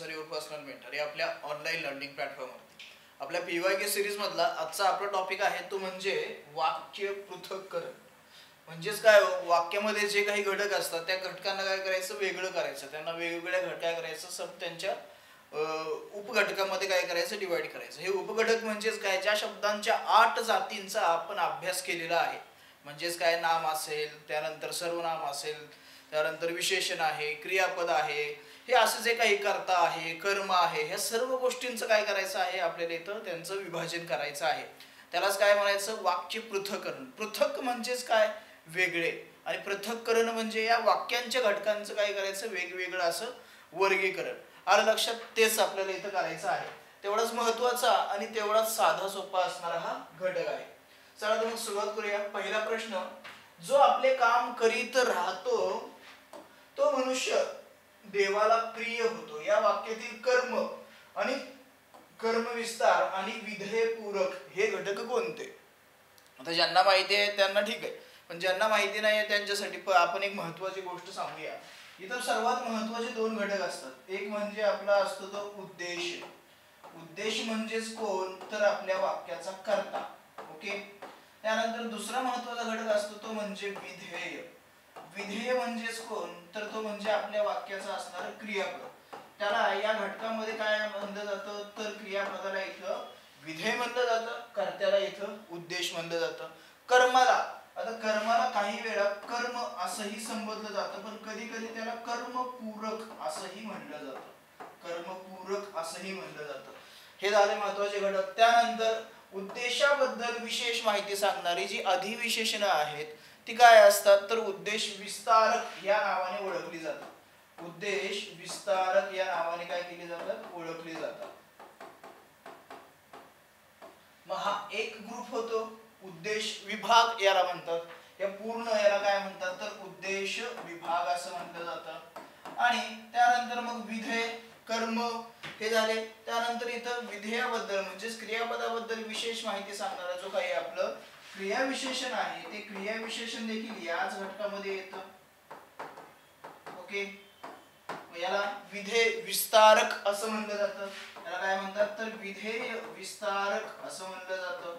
Professor your personal mentor या आपल्या online learning प्लॅटफॉर्मवरती आपल्या PYQ सिरीज मधला आजचा आपला टॉपिक आहे तो म्हणजे वाक्य पृथक्करण. म्हणजेच काय वाक्यामध्ये जे काही घटक असतात त्या घटकांना काय करायचं वेगळं करायचं, त्यांना वेगवेगळ्या घटका करायचं, सब त्यांच्या उपघटकामध्ये काय करायचं डिवाइड करायचं. हे उपघटक म्हणजेच काय ज्या शब्दांच्या 8 जातींचा आपण अभ्यास केलेला आहे. म्हणजेच काय नाम असेल, त्यानंतर सर्वनाम असेल, त्यानंतर विशेषण आहे, क्रियापद आहे, हे असे जे काही कर्ता आहे, कर्म आहे, ह्या सर्व गोष्टींचं काय करायचं आहे आपल्याला इथं त्यांचं विभाजन करायचं आहे. त्यालाच काय म्हणायचं वाक्य पृथक्करण. पृथक म्हणजेच काय वेगळे आणि पृथक्करण म्हणजे या वाक्यांच्या घटकांचं काय करायचं वेगवेगळं असं वर्गीकरण. आलं लक्षात? तेच आपल्याला इथं करायचं आहे. तेवढाच महत्वाचा आणि तेवढाच साधा सोपा असणारा हा घटक आहे. चला तर मग सुरुवात करूया. पहिला प्रश्न, जो आपले काम करीत राहतो तो मनुष्य देवाला प्रिय होतो. या वाक्यातील कर्म आणि कर्मविस्तार आणि विधेयपूरक हे घटक कोणते? आता ज्यांना माहिती आहे त्यांना ठीक आहे, पण ज्यांना माहिती नाही आहे त्यांच्यासाठी आपण एक महत्वाची गोष्ट सांगूया. इथं सर्वात महत्वाचे 2 घटक असतात. एक म्हणजे आपला असतो तो उद्देश. उद्देश म्हणजेच कोण तर आपल्या वाक्याचा कर्ता. ओके. त्यानंतर दुसरा महत्वाचा घटक असतो तो म्हणजे विधेय. विधेय म्हणजेच कोण तर तो म्हणजे आपल्या वाक्याचा असणारा क्रियापद. त्याला या घटकामध्ये काय म्हणलं जातं तर क्रियापदाला इथं विधेय म्हणलं जातं, कर्त्याला इथं उद्देश म्हणलं जातं. कर्माला, आता कर्माला काही वेळा कर्म असंही संबोधलं जातं, पण कधी कधी त्याला कर्मपूरक असंही म्हणलं जातं. कर्मपूरक असंही म्हणलं जातं. हे झाले महत्वाचे घटक. त्यानंतर उद्देशाबद्दल विशेष माहिती सांगणारी जी अधिविशेषणं आहेत ती काय असतात तर उद्देश विस्तारक या नावाने ओळखली जातात. उद्देश विस्तारक या नावाने काय केली जातात ओळखली जातात. मग हा एक ग्रुप होतो. उद्देश विभाग याला म्हणतात. या पूर्ण याला काय म्हणतात तर उद्देश विभाग असं म्हटलं जातं. आणि त्यानंतर मग विधेय कर्म हे झाले. त्यानंतर इथं विधेयाबद्दल म्हणजेच क्रियापदाबद्दल विशेष माहिती सांगणारा जो काही आपलं क्रियाविशेषण आहे ते क्रियाविशेषण देखील याच घटकामध्ये येतं. ओके. याला विधेय विस्तारक असं म्हणलं जातं. याला काय म्हणतात तर विधेय विस्तारक असं म्हणलं जातं.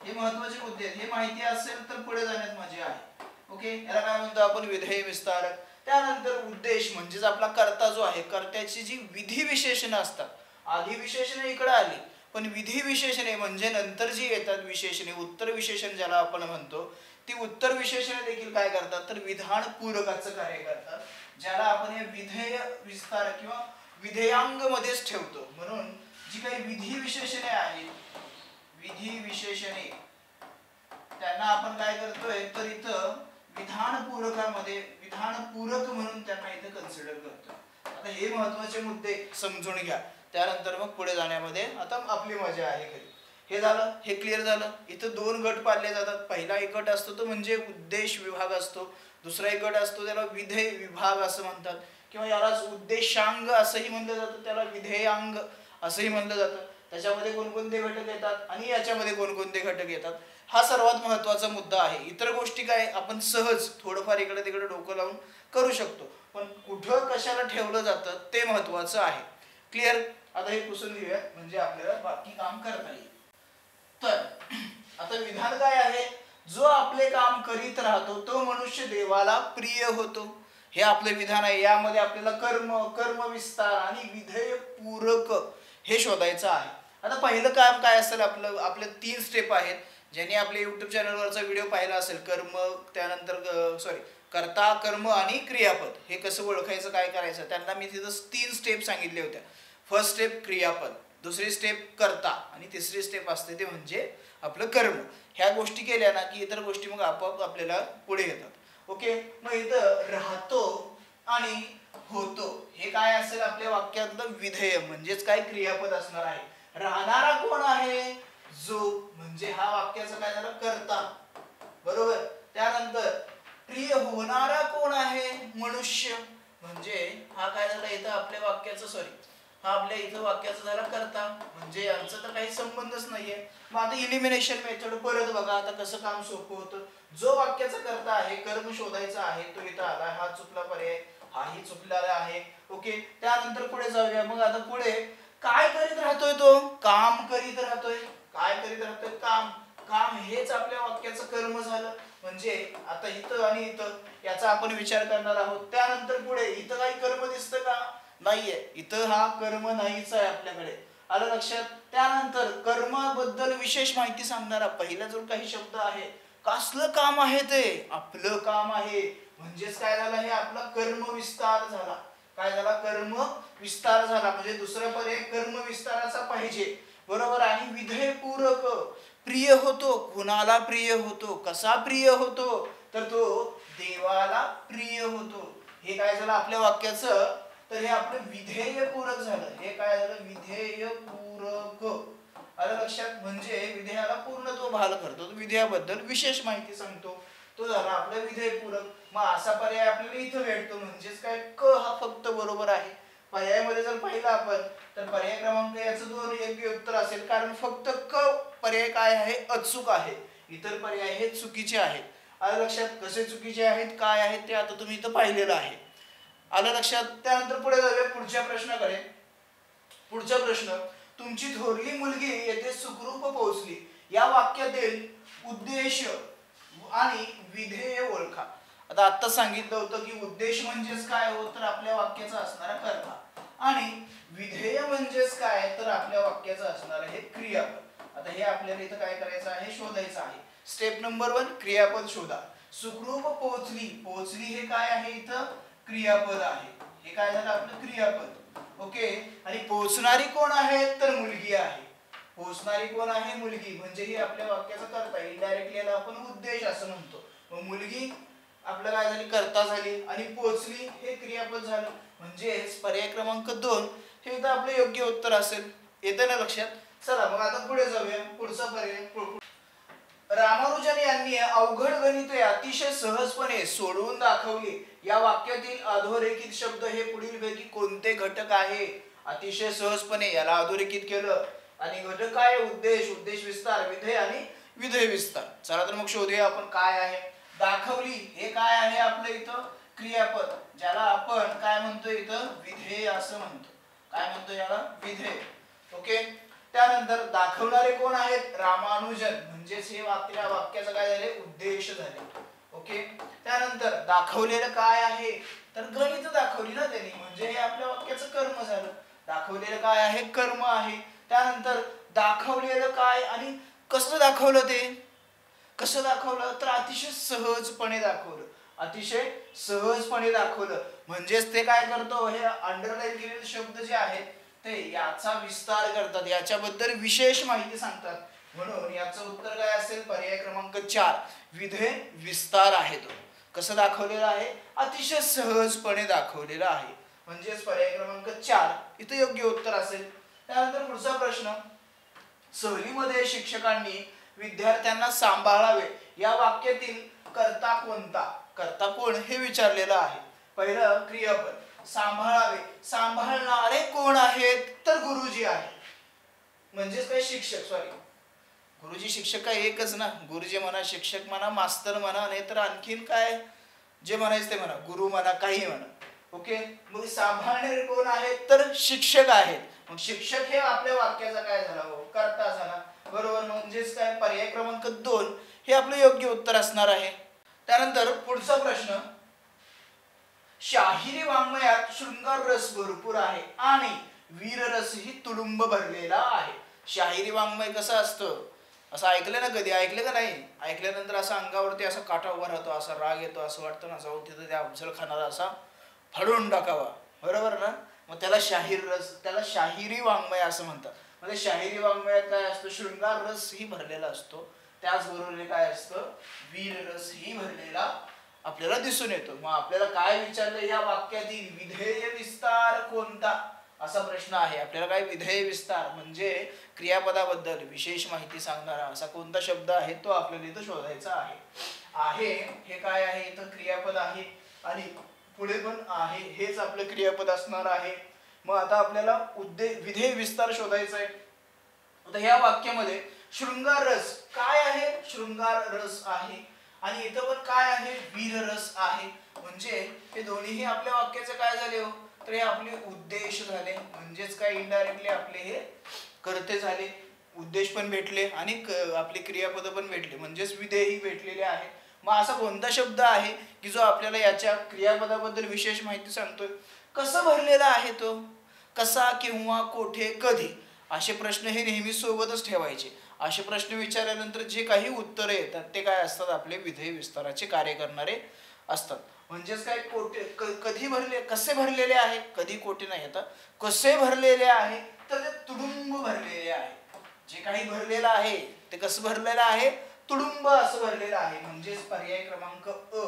हे महत्त्वाचे मुद्दे आहेत. हे माहिती असेल तर पुढे जाण्यात मजा आहे. ओके. याला काय म्हणतो आपण विधेय विस्तारक. त्यानंतर उद्देश म्हणजेच आपला कर्ता जो आहे, कर्त्याची जी विधी विशेषणं असतात. आधी विशेषणे इकडे आली, पण विधी विशेषणे म्हणजे नंतर जी येतात विशेषणे, उत्तर विशेषण ज्याला आपण म्हणतो, ती उत्तर विशेषणे देखील काय करतात तर विधान पूरकाचं कार्य करतात, ज्याला आपण हे विधेय विस्तार किंवा विधेयांग मध्येच ठेवतो. म्हणून जी काही विधी विशेषणे आहेत, विधी विशेषणे त्यांना आपण काय करतोय तर इथं विधान पूरकामध्ये विधान पूरक म्हणून त्यांना इथं कन्सिडर करतो. आता हे महत्वाचे मुद्दे समजून घ्या, त्यानंतर मग पुढे जाण्यामध्ये आता आपली मजा आहे खरी. हे झालं, हे क्लिअर झालं. इथं 2 गट पाडले जातात. पहिला एक गट असतो तो म्हणजे उद्देश विभाग असतो. दुसरा एक गट असतो त्याला विधेय विभाग असं म्हणतात, किंवा यालाच उद्देशांग असंही म्हणलं जातं, त्याला विधेयांग असंही म्हणलं जातं. त्याच्यामध्ये कोणकोणते घटक येतात आणि याच्यामध्ये कोणकोणते घटक येतात हा सर्वात महत्वाचा मुद्दा आहे. इतर गोष्टी काय आपण सहज थोडंफार इकडे तिकडे डोकं लावून करू शकतो, पण कुठं कशाला ठेवलं जातं ते महत्वाचं आहे. क्लिअर? आता हे पुसून घेऊया म्हणजे आपल्याला बाकी काम करता येईल. तर आता विधान काय आहे? जो आपले काम करीत राहतो तो मनुष्य देवाला प्रिय होतो. हे आपले विधान आहे. यामध्ये आपल्याला कर्म, कर्मविस्तार आणि विधेय पूरक हे शोधायचं आहे. आता पहिलं काम काय असेल आपलं, आपले 3 स्टेप आहेत. ज्यांनी आपल्या YouTube चॅनलवरचा व्हिडिओ पाहिला असेल, कर्म, त्यानंतर कर्ता, कर्म आणि क्रियापद हे कसं ओळखायचं काय करायचं, त्यांना मी तिथं 3 स्टेप सांगितले होत्या. फर्स्ट स्टेप क्रियापद, दुसरी स्टेप कर्ता आणि तिसरी स्टेप असते ते म्हणजे आपलं कर्म. ह्या गोष्टी केल्या ना की इतर गोष्टी मग आपोआप आपल्याला पुढे येतात. ओके. मग इथं राहतो आणि होतो हे काय असेल आपल्या वाक्यातलं विधेय म्हणजेच काय क्रियापद असणार आहे. राहणारा कोण आहे? जो, म्हणजे हा वाक्याचा काय झाला कर्ता. बरोबर. त्यानंतर प्रिय होणारा कोण आहे? मनुष्य, म्हणजे हा काय झाला इथं आपल्या वाक्याचा हा आपल्या इथं वाक्याचा झाला कर्ता, म्हणजे यांचा तर काही संबंधच नाहीये. मग आता इलिमिनेशन मेथड परत बघा आता कसं काम सोपं होतं. जो वाक्याचा कर्ता आहे, कर्म शोधायचा आहे, तो इथं आला, हा चुकला पर्याय. हाही चुकलेला आहे. ओके, त्यानंतर पुढे जाऊया. मग आता पुढे काय करीत राहतोय तो? काम करीत राहतोय. काय करीत राहतोय? काम. काम हेच आपल्या वाक्याचं कर्म झालं. म्हणजे आता इथं आणि इथं याचा आपण विचार करणार आहोत. त्यानंतर पुढे इथं काही कर्म दिसतं का? नाहीये. इथं हा कर्म नाहीच आहे आपल्याकडे. आलं लक्षात? त्यानंतर कर्माबद्दल विशेष माहिती सांगणारा पहिला जो काही शब्द आहे, कसलं काम आहे ते? आपलं काम आहे. म्हणजेच काय झालं? हे आपला कर्म विस्तार झाला. काय झाला? कर्म विस्तार झाला. म्हणजे दुसरा पर्याय कर्म विस्ताराचा पाहिजे. बरोबर. आणि विधेयपूरक प्रिय होतो. कुणाला प्रिय होतो? कसा प्रिय होतो? तर तो देवाला प्रिय होतो. हे काय झालं आपल्या वाक्याचं? तर हे आपलं विधेयपूरक झालं. हे काय झालं? विधेयपूरक. आलं लक्षात? म्हणजे विधेयाला पूर्णत्व भाल करतो. विधेयाबद्दल विशेष माहिती सांगतो. तो झाला आपला विधेयपूरक. मग असा पर्याय आपल्याला इथं भेटतो. म्हणजेच काय? क हा फक्त बरोबर आहे. पर्यायामध्ये जर पाहिलं आपण तर पर्याय क्रमांक याचं 2 योग्य उत्तर असेल. कारण फक्त क पर्याय काय आहे? अचूक आहे. इतर पर्याय हे चुकीचे आहेत. आलं लक्षात? कसे चुकीचे आहेत, काय आहेत ते आता तुम्ही इथं पाहिलेलं आहे. आलं लक्षात? त्यानंतर पुढे जाऊया पुढच्या प्रश्नाकडे. पुढचा प्रश्न, तुमची थोरली मुलगी येथे सुखरूप पोहोचली. या वाक्यातील उद्देश आणि विधेय ओळखा. आता आत्ताच सांगितलं होतं की उद्देश म्हणजेच काय हो? तर आपल्या वाक्याचा असणारा कर्ता. आणि विधेय म्हणजेच काय? तर आपल्या वाक्याचं असणार हे क्रियापद. आता हे आपल्याला इथं काय करायचं आहे? शोधायचं आहे. स्टेप नंबर 1, क्रियापद शोधा. सुखरूप पोहोचली. पोहोचली हे काय आहे? इथं क्रियापद आहे. हे काय झालं आपलं? क्रियापद. ओके. आणि पोहोचणारी कोण आहे? तर मुलगी आहे. पोहोचणारी कोण आहे? मुलगी. म्हणजे ही आपल्या वाक्याचा कर्ता. इनडायरेक्टली याला आपण उद्देश असं म्हणतो. मग मुलगी आपलं काय झाली? कर्ता झाली. आणि पोहोचली हे क्रियापद झालं. म्हणजेच पर्याय क्रमांक 2 हे इथं आपलं योग्य उत्तर असेल. येतं ना लक्षात? चला मग आता पुढे जाऊया. पुढचा पर्याय, रामानुजन यांनी अवघड गणिते अतिशय सहजपणे सोडवून दाखवली. या वाक्यातील अधोरेखित शब्द हे पुढीलपैकी कोणते घटक आहे? अतिशय सहजपणे याला अधोरेखित केलं. आणि घटक काय? उद्देश, उद्देश विस्तार, विधेय आणि विधेय विस्तार. चला तर मग शोधूया आपण काय आहे. दाखवली हे काय आहे? आपलं इथं क्रियापद, ज्याला आपण काय म्हणतो? इथं विधेय असं म्हणतो. काय म्हणतो याला? विधेय. ओके. त्यानंतर दाखवणारे कोण आहेत? रामानुजन. म्हणजेच हे आपल्या वाक्याचं काय झाले? उद्देश झाले. ओके. त्यानंतर दाखवलेलं काय आहे? तर गणित दाखवली ना त्यांनी. म्हणजे हे आपल्या वाक्याचं कर्म झालं. दाखवलेलं काय आहे? कर्म आहे. त्यानंतर दाखवलेलं काय आणि कसं दाखवलं ते? कसं दाखवलं? तर अतिशय सहजपणे दाखवलं. अतिशय सहजपणे दाखवलं. म्हणजेच ते काय करतो? हे अंडरलाईन केलेले शब्द जे आहेत ते याचा विस्तार करतात. याच्याबद्दल विशेष माहिती सांगतात. म्हणून याचं उत्तर काय असेल? पर्याय क्रमांक 4, विधेय विस्तार आहे. तो कसं दाखवलेला आहे? अतिशय सहजपणे दाखवलेला आहे. म्हणजेच पर्याय क्रमांक 4 इथे योग्य उत्तर असेल. त्यानंतर पुढचा प्रश्न, सहलीमध्ये शिक्षकांनी विद्यार्थ्यांना सांभाळावे. या वाक्यातील कर्ता कोणता? कर्ता कोण हे विचारलेलं आहे. पहिलं क्रियापद सांभाळावे. सांभाळणारे कोण आहेत? तर गुरुजी आहे. म्हणजेच काय? शिक्षक. सॉरी, गुरुजी शिक्षक काय एकच ना? गुरुजी म्हणा, शिक्षक म्हणा, मास्तर म्हणा, नाही तर आणखीन काय जे म्हणायचं ते म्हणा, गुरु म्हणा, काही म्हणा. ओके. मग सांभाळणारे कोण आहेत? तर शिक्षक आहेत. मग शिक्षक हे आपल्या वाक्याचा काय झाला हो? कर्ता झाला. बरोबर. म्हणजेच काय? पर्याय क्रमांक 2 हे आपलं योग्य उत्तर असणार आहे. त्यानंतर पुढचा प्रश्न, शाहिरी वाङ्मयात शृंगार रस भरपूर आहे आणि वीररसही तुडुंब भरलेला आहे. शाहिरी वाङ्मय कसं असतं? असं ऐकलं ना कधी? ऐकलं का नाही? ऐकल्यानंतर असं अंगावरती असा काटा उभा राहतो, असा राग येतो, असं वाटतं ना जाऊन तिथं त्या अफजल खानाला असा फाडून टाकावा. बरोबर ना? मग त्याला शाहीर रस, त्याला शाहिरी वाङ्मय असं म्हणतात. म्हणजे शाहिरी वाङ्मयात काय असतं? शृंगार रसही भरलेला असतो. त्याचबरोबर काय असतं? वीर रसही भरलेला आपल्याला दिसून येतो. मग आपल्याला काय विचारलं? या वाक्यातील विधेय विस्तार कोणता? असा प्रश्न आहे. आपल्याला काय? विधेय विस्तार म्हणजे क्रियापदाबद्दल विशेष माहिती सांगणारा असा कोणता शब्द आहे तो आपल्याला इथं शोधायचा आहे. आहे हे काय आहे? इथं क्रियापद आहे आणि पुढे पण आहे, हेच आपलं क्रियापद असणार आहे. मग आता आपल्याला विधेय विस्तार शोधायचा आहे. आता ह्या वाक्यामध्ये शृंगार रस काय आहे? शृंगार रस आहे. आणि इथं पण काय आहे, वीररस आहे. म्हणजे हे दोन्हीही आपल्या वाक्याचे काय झाले हो, तर हे आपले उद्देश झाले. म्हणजेच काय, इनडायरेक्टली आपले हे कर्ते झाले. उद्देश पण भेटले आणि आपले क्रियापद पण भेटले, म्हणजेच विधेयही भेटलेले आहे. मग असा कोणता शब्द आहे की जो आपल्याला याच्या क्रियापदाबद्दल विशेष माहिती सांगतोय? कसं भरलेला आहे तो, कसा, केव्हा, कोठे, कधी, असे प्रश्न हे नेहमी सोबतच ठेवायचे. असे प्रश्न विचारल्यानंतर जे काही उत्तरे येतात ते काय असतात, आपले विधेय विस्ताराचे कार्य करणारे असतात. म्हणजेच काय, कोठे, कधी भरले, कसे भरलेले आहे, कधी कोठे नाही येतात, कसे भरलेले आहे तर ते तुडुंब भरलेले आहे. जे काही भरलेलं आहे ते कसं भरलेलं आहे, तुडुंब असं भरलेलं आहे. म्हणजेच पर्याय क्रमांक अ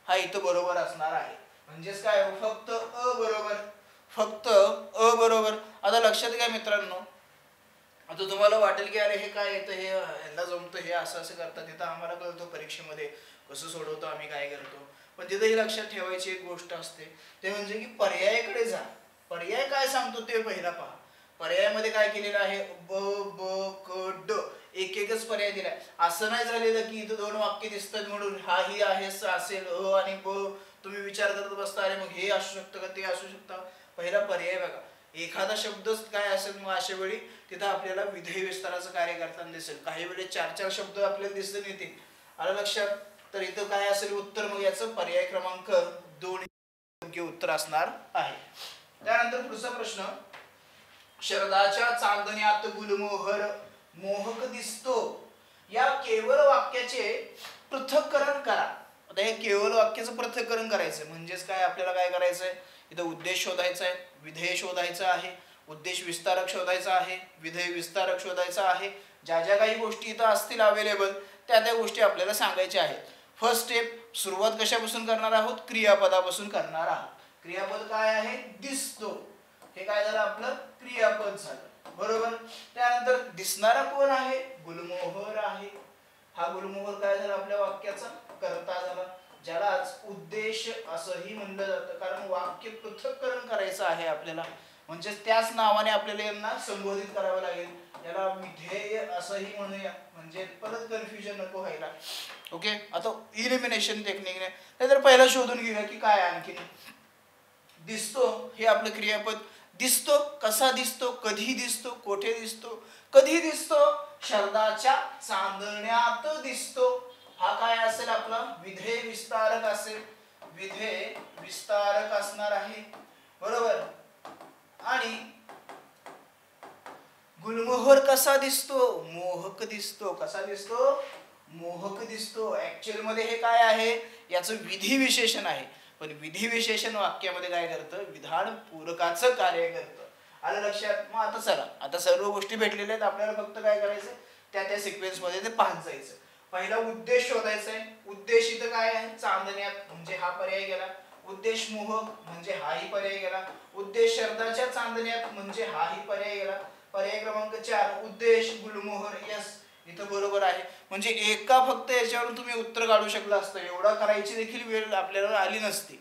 हा इथं बरोबर असणार आहे. म्हणजेच काय, फक्त अ बरोबर, फक्त अ बरोबर. आता लक्षात घ्या मित्रांनो, आता तुम्हाला वाटेल की अरे हे काय येतं, हे यांना जमतं, हे असं असं करतात, तिथं आम्हाला कळतो परीक्षेमध्ये कसं सोडवतो आम्ही, काय करतो. पण तिथंही लक्षात ठेवायची एक गोष्ट असते, ते म्हणजे की पर्यायाकडे जा. पर्याय काय सांगतो ते पहिला पहा. पर्यायामध्ये काय केलेलं आहे, ब ब क ड, एक एकच पर्याय दिलाय. असं नाही झालेलं की इथं दोन वाक्य दिसतात म्हणून हा ही आहे असेल, अ आणि ब तुम्ही विचार करत बसता, अरे मग हे असू शकतं का, ते असू शकतं. पहिला पर्याय बघा. एखादा शब्दच काय असेल, मग अशा वेळी तिथं आपल्याला विधेय विस्ताराचं कार्य करताना दिसेल. काही वेळेस चार चार शब्द आपल्याला दिसून येतील. आलं लक्षात? तर इथं काय असेल उत्तर, मग याचं पर्याय क्रमांक 2 योग्य उत्तर असणार आहे. त्यानंतर पुढचा प्रश्न, शरदाच्या चांदण्यात गुलमोहर मोहक दिसतो, या केवळ वाक्याचे पृथक्करण करा. आता हे केवळ वाक्याचं पृथक्करण करायचं म्हणजेच काय, आपल्याला काय करायचंय, इथं उद्देश शोधायचा आहे, विधेय शोधायचं आहे, उद्देश विस्तारक शोधायचा आहे, विधेय विस्तारक शोधायचा आहे. ज्या ज्या काही गोष्टी इथं असतील अवेलेबल त्या त्या गोष्टी आपल्याला सांगायच्या आहेत. फर्स्ट स्टेप, सुरुवात कशापासून करणार आहोत, क्रियापदापासून करणार आहोत. क्रियापद काय आहे, दिसतो. हे काय झालं, आपलं क्रियापद झालं, बरोबर. त्यानंतर दिसणारा कोण आहे, गुलमोहर आहे. हा गुलमोहर काय झाला, आपल्या वाक्याचा कर्ता झाला, ज्यालाच उद्देश असंही म्हणलं जातं, कारण वाक्य पृथक्करण करायचं आहे आपल्याला. म्हणजे त्याच नावाने आपल्याला यांना संबोधित करावं लागेल. याला विधेय असंही म्हणूया, म्हणजे परत कन्फ्युजन नको व्हायला. ओके, आता इलिमिनेशन टेक्निकने नाहीतर पहिला शोधून घेऊया की काय आणखी. दिसतो हे आपलं क्रियापद. दिसतो, कसा दिसतो, कधी दिसतो, कोठे दिसतो, कधी दिसतो, शरदाच्या चांदण्यात दिसतो. हा काय असेल, आपला विधेय विस्तारक असेल, विधेय विस्तारक असणार आहे, बरोबर. आणि गुलमोहर कसा दिसतो, मोहक दिसतो. कसा दिसतो, मोहक दिसतो. ऍक्च्युअल मध्ये हे काय आहे, याचं विधी विशेषण आहे. पण विधी विशेषण वाक्यामध्ये काय करतं, विधान पूरकाचं कार्य करतं. आलं लक्षात? मग आता चला, आता सर्व गोष्टी भेटलेल्या आहेत, आपल्याला फक्त काय करायचं, त्या त्या सिक्वेन्स मध्ये ते पाहत जायचं. पहिला उद्देश शोधायचा आहे. उद्देश इथं काय आहे, चांदण्यात, म्हणजे हा पर्याय गेला. उद्देश मोहक म्हणजे हाही पर्याय गेला. उद्देश शरदाच्या चांदण्यात म्हणजे हाही पर्याय गेला. पर्याय क्रमांक 4 उद्देश गुलमोहर, यस इथं बरोबर आहे. म्हणजे एका फक्त याच्यावरून तुम्ही उत्तर काढू शकला असतं, एवढा करायची देखील वेळ आपल्याला आली नसती.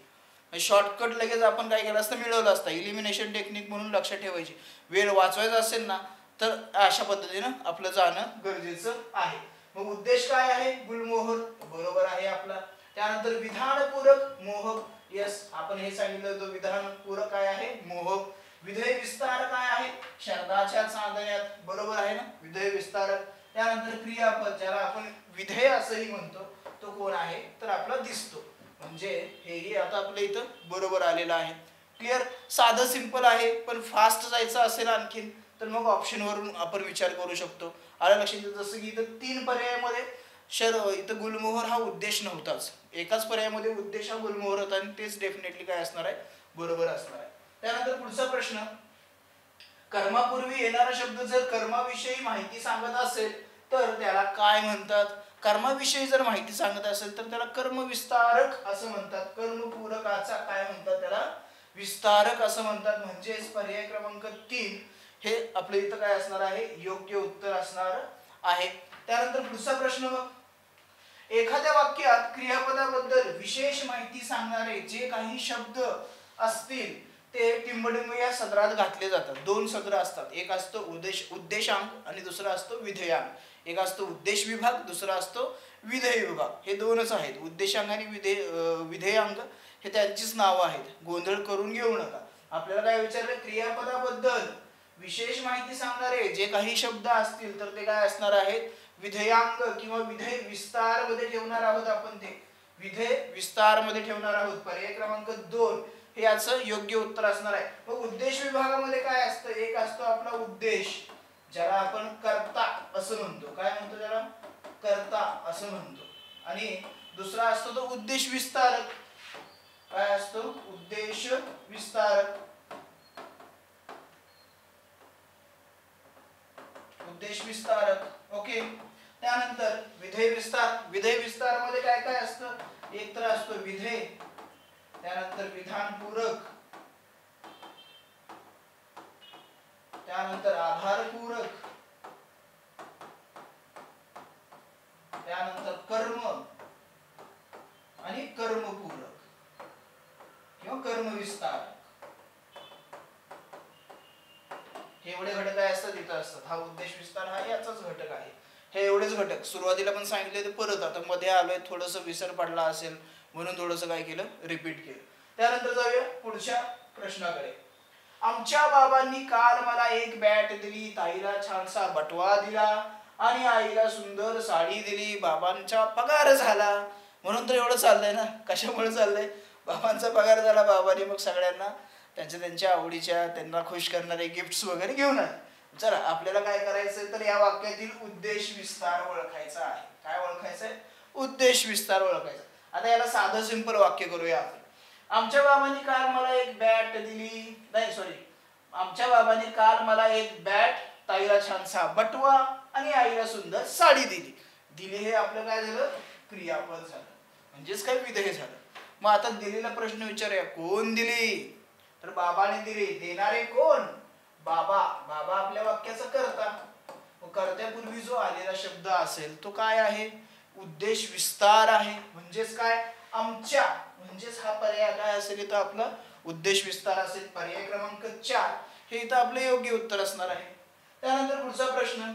शॉर्टकट लगेच आपण काय केलं असतं, मिळवलं असतं. इलिमिनेशन टेक्निक म्हणून लक्षात ठेवायची. वेळ वाचवायचा असेल ना तर अशा पद्धतीनं आपलं जाणं गरजेचं आहे. मग उद्देश काय आहे, गुलमोहर बरोबर आहे आपला. त्यानंतर विधानपूरक मोहक, यस आपण हे सांगितलं होतं, विधानपूरक काय आहे, मोहक. विधेय विस्तार काय आहे, शरदाच्या चांदण्यात, बरोबर आहे ना, विधेय विस्तारक. त्यानंतर क्रियापद ज्याला आपण विधेय असंही म्हणतो, तो कोण आहे तर आपला दिसतो. म्हणजे हेही आता आपल्या इथं बरोबर आलेलं आहे. क्लिअर, साधं सिंपल आहे. पण फास्ट जायचं असेल आणखीन तर मग ऑप्शन वरून आपण विचार करू शकतो. आलं लक्षात? जसं की इथं 3 पर्यायामध्ये इथं गुलमोहर हा उद्देश नव्हताच, एकाच पर्यायामध्ये उद्देश हा गुलमोहर होता आणि तेच डेफिनेटली काय असणार आहे, बरोबर असणार आहे. त्यानंतर पुढचा प्रश्न, कर्मापूर्वी येणारा शब्द जर कर्माविषयी माहिती सांगत असेल तर त्याला काय म्हणतात? कर्माविषयी जर माहिती सांगत असेल तर त्याला कर्मविस्तारक असं म्हणतात. कर्मपूरकाचा काय म्हणतात, त्याला विस्तारक असं म्हणतात. म्हणजेच पर्याय क्रमांक 3 हे आपल्या इथं काय असणार आहे, योग्य उत्तर असणार आहे. त्यानंतर पुढचा प्रश्न बघ, एखाद्या वाक्यात क्रियापदाबद्दल विशेष माहिती सांगणारे जे काही शब्द असतील ते टिंबडिंब या सदरात घातले जातात. 2 सदर असतात, एक असतो उद्देशांक आणि दुसरा असतो विधेयांक. एक असतो उद्देश विभाग, दुसरा असतो विधेय विभाग हे दोनच आहेत. उद्देशांग आणि विधेयांग हे त्यांचीच नावं आहेत, गोंधळ करून घेऊ नका. आपल्याला काय विचारलं, क्रियापदाबद्दल विशेष माहिती सांगणारे जे काही शब्द असतील तर ते काय असणार आहेत, विधेयांग किंवा विधेय विस्तार मध्ये ठेवणार आहोत आपण. ते विधेय विस्तार मध्ये ठेवणार आहोत. पर्याय क्रमांक 2 हे याचं योग्य उत्तर असणार आहे. मग उद्देश विभागामध्ये काय असतं, एक असतो आपला उद्देश, ज्याला आपण कर्ता असं म्हणतो. काय म्हणतो त्याला, कर्ता असं म्हणतो. आणि दुसरा असतो तो उद्देश विस्तारक. काय असतो, उद्देश विस्तारक. उद्देश विस्तारक. ओके. त्यानंतर विधेय विस्तार. विधेय विस्तार मध्ये काय काय असतं, एक तर असतो विधेय, त्यानंतर विधानपूरक, त्यानंतर आधारपूरक, त्यानंतर कर्म आणि कर्मपूरक किंवा कर्मविस्तारक. हे एवढे घटक काय असतात इथं असतात. हा उद्देश विस्तार हा याचाच घटक आहे. हे एवढेच घटक सुरुवातीला पण सांगितले ते परत आता मध्ये आलोय, थोडस विसर पडला असेल म्हणून थोडस काय केलं, रिपीट केलं. त्यानंतर जाऊया पुढच्या प्रश्नाकडे. आमच्या बाबांनी काल मला एक बॅट दिली, ताईला छानसा बटवा दिला आणि आईला सुंदर साडी दिली. बाबांचा पगार झाला. म्हणून तर एवढं चाललंय ना. कशामुळे चाललंय, बाबांचा पगार झाला. बाबांनी मग सगळ्यांना त्यांच्या आवडीच्या, त्यांना खुश करणारे गिफ्ट्स वगैरे घेऊन आले. चला आपल्याला काय करायचं तर या वाक्यातील उद्देश विस्तार ओळखायचा आहे. काय ओळखायचं आहे, उद्देश विस्तार ओळखायचा. आता याला साधं सिंपल वाक्य करूया आपण. आमच्या बाबांनी काल मला एक बॅट दिली, नाही सॉरी, आमच्या बाबांनी काल मला एक बॅट, ताईला छानसा बटवा आणि आईला सुंदर साडी दिली. दिली हे आपलं काय झालं, क्रियापद झालं, म्हणजेच काय विधेय झालं. मग आता दिलेला प्रश्न विचारूया, कोण दिली, तर बाबाने दिली. देणारे कोण, बाबा. बाबा आपल्या वाक्याचा कर्ता. कर्त्यापूर्वी जो आलेला शब्द असेल तो काय आहे, उद्देश विस्तार आहे. म्हणजेच काय, आमच्या, म्हणजेच हा पर्याय काय असेल इथं आपला उद्देश विस्तार असेल. पर्याय क्रमांक 4 हे इथं आपलं योग्य उत्तर असणार आहे. त्यानंतर पुढचा प्रश्न,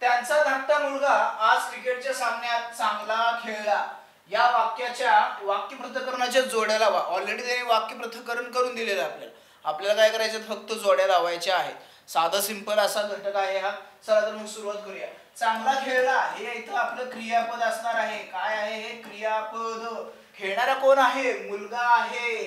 त्यांचा धाकटा मुलगा आज क्रिकेटच्या सामन्यात चांगला खेळला. या वाक्याच्या वाक्यपृथक्करणाच्या जोड्या लावा. ऑलरेडी त्याने वाक्यपृथक्करण करून दिलेलं आहे आपल्याला. आपल्याला काय करायचं, फक्त जोड्या लावायच्या आहेत. साधा सिंपल असा घटक आहे हा. चला तर मग सुरुवात करूया. चांगला खेळला हे इथं आपलं क्रियापद असणार आहे. काय आहे हे, क्रियापद. खेळणारा कोण आहे, मुलगा आहे.